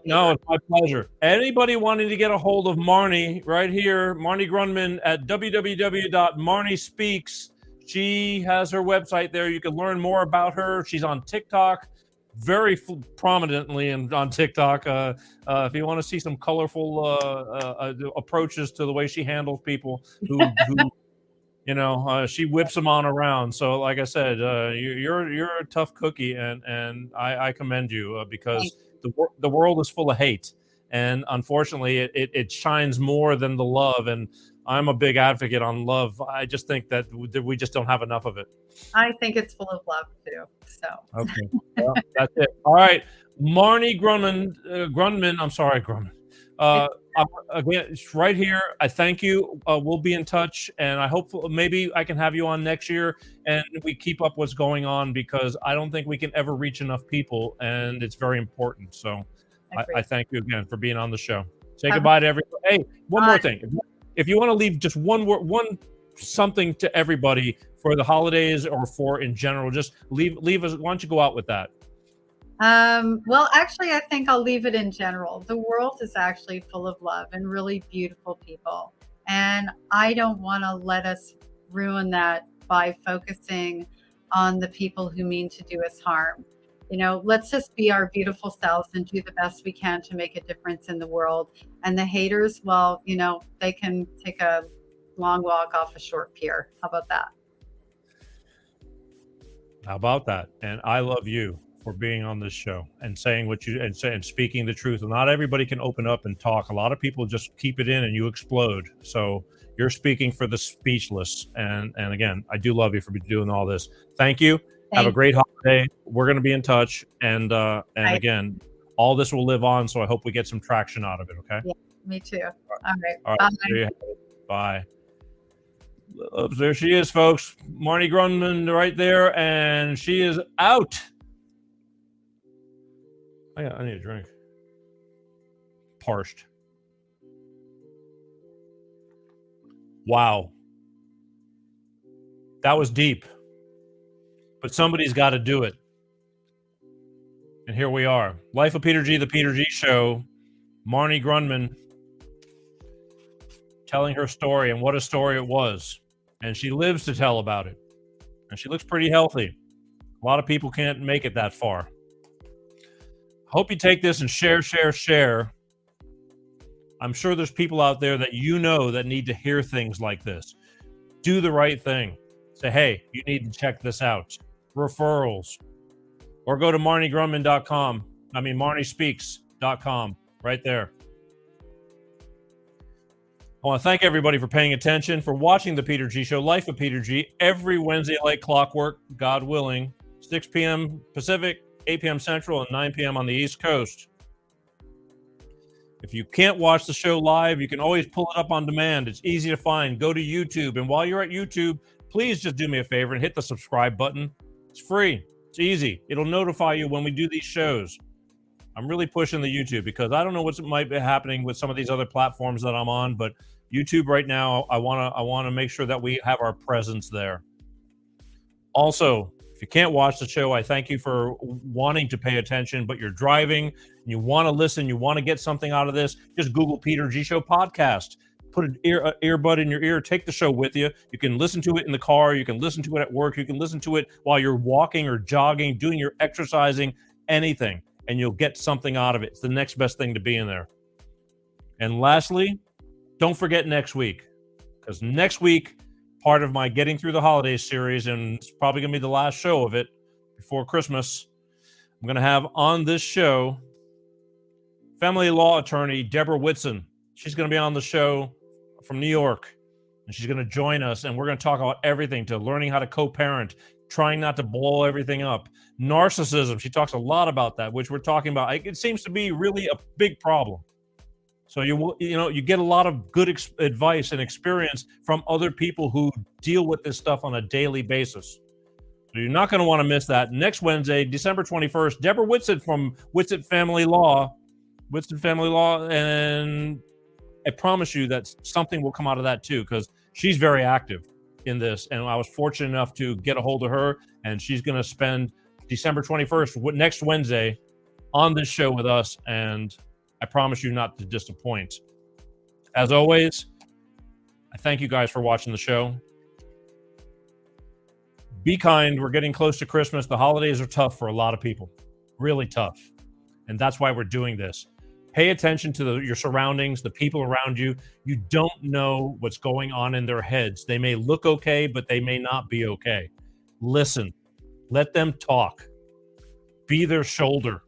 S1: No, it's my pleasure. Anybody wanting to get a hold of Marnie right here, Marnie Grundman at www.marniespeaks. She has her website there. You can learn more about her. She's on TikTok, very prominently on TikTok. If you want to see some colorful approaches to the way she handles people who she whips them on around. So like I said, you're a tough cookie, and I commend you because the world is full of hate. And unfortunately, it shines more than the love. And I'm a big advocate on love. I just think that we just don't have enough of it.
S7: I think it's full of love too. So
S1: okay, well, that's it. All right, Marnie Grundman. I'm sorry, Grundman. Again, it's right here. I thank you. We'll be in touch, and I hope maybe I can have you on next year, and we keep up what's going on because I don't think we can ever reach enough people, and it's very important. So I thank you again for being on the show. Say goodbye to everybody. Hey, one more thing. If you want to leave just one word, something to everybody for the holidays or for in general, just leave us. Why don't you go out with that?
S7: Well, actually, I think I'll leave it in general. The world is actually full of love and really beautiful people. And I don't want to let us ruin that by focusing on the people who mean to do us harm. Let's just be our beautiful selves and do the best we can to make a difference in the world. And the haters, well, they can take a long walk off a short pier. How about that?
S1: How about that? And I love you for being on this show and saying what you and speaking the truth. And not everybody can open up and talk. A lot of people just keep it in and you explode. So you're speaking for the speechless. And again, I do love you for doing all this. Thank you. Have a great holiday. We're going to be in touch. And again, all this will live on. So I hope we get some traction out of it. Okay.
S7: Yeah, me too. All right.
S1: Bye. Bye. There she is, folks. Marnie Grundman right there. And she is out. I need a drink. Parched. Wow. That was deep. But somebody's got to do it. And here we are. Life of Peter G, the Peter G Show. Marnie Grundman telling her story, and what a story it was. And she lives to tell about it. And she looks pretty healthy. A lot of people can't make it that far. Hope you take this and share. I'm sure there's people out there that that need to hear things like this. Do the right thing. Say, hey, you need to check this out. Referrals. Or go to marniegrundman.com. I mean, marniespeaks.com. Right there. I want to thank everybody for paying attention, for watching the Peter G Show, Life of Peter G, every Wednesday like clockwork, God willing, 6 p.m. Pacific, 8 p.m. Central, and 9 p.m. on the East Coast. If you can't watch the show live, you can always pull it up on demand. It's easy to find. Go to YouTube. And while you're at YouTube, please just do me a favor and hit the subscribe button. It's free. It's easy. It'll notify you when we do these shows. I'm really pushing the YouTube because I don't know what might be happening with some of these other platforms that I'm on, but YouTube right now, I want to make sure that we have our presence there. Also, if you can't watch the show, I thank you for wanting to pay attention, but you're driving and you want to listen, you want to get something out of this, just Google Peter G Show podcast. Put an earbud in your ear, take the show with you. You can listen to it in the car, you can listen to it at work, you can listen to it while you're walking or jogging, doing your exercising, anything, and you'll get something out of it. It's the next best thing to be in there. And lastly, don't forget next week, because next week, part of my Getting Through the Holidays series, and it's probably going to be the last show of it before Christmas, I'm going to have on this show family law attorney Deborah Whitson. She's going to be on the show from New York, and she's going to join us, and we're going to talk about everything to learning how to co-parent, trying not to blow everything up. Narcissism, she talks a lot about that, which we're talking about. It seems to be really a big problem. So you get a lot of good advice and experience from other people who deal with this stuff on a daily basis. So you're not going to want to miss that. Next Wednesday, December 21st, Deborah Whitson from Whitson Family Law, and I promise you that something will come out of that too, because she's very active in this, and I was fortunate enough to get a hold of her, and she's going to spend December 21st, next Wednesday, on this show with us, and I promise you not to disappoint. As always, I thank you guys for watching the show. Be kind. We're getting close to Christmas. The holidays are tough for a lot of people, really tough, and that's why we're doing this. Pay attention to your surroundings, the people around you. You don't know what's going on in their heads. They may look okay, but they may not be okay. Listen. Let them talk. Be their shoulder.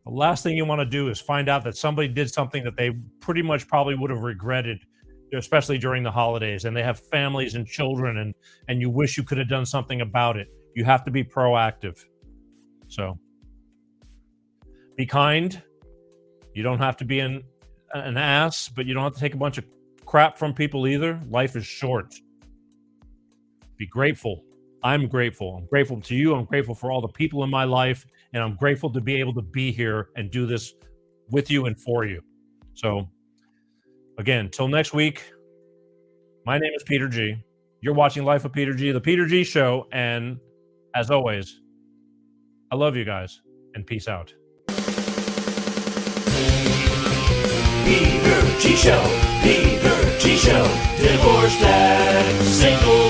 S1: The last thing you want to do is find out that somebody did something that they pretty much probably would have regretted, especially during the holidays, and they have families and children, and you wish you could have done something about it. You have to be proactive. So be kind. You don't have to be an ass, but you don't have to take a bunch of crap from people either. Life is short. Be grateful. I'm grateful. I'm grateful to you. I'm grateful for all the people in my life, and I'm grateful to be able to be here and do this with you and for you. So again, till next week, my name is Peter G. You're watching Life of Peter G, the Peter G Show, and as always, I love you guys, and peace out.
S6: Peter G Show, Peter G Show, divorce dad, single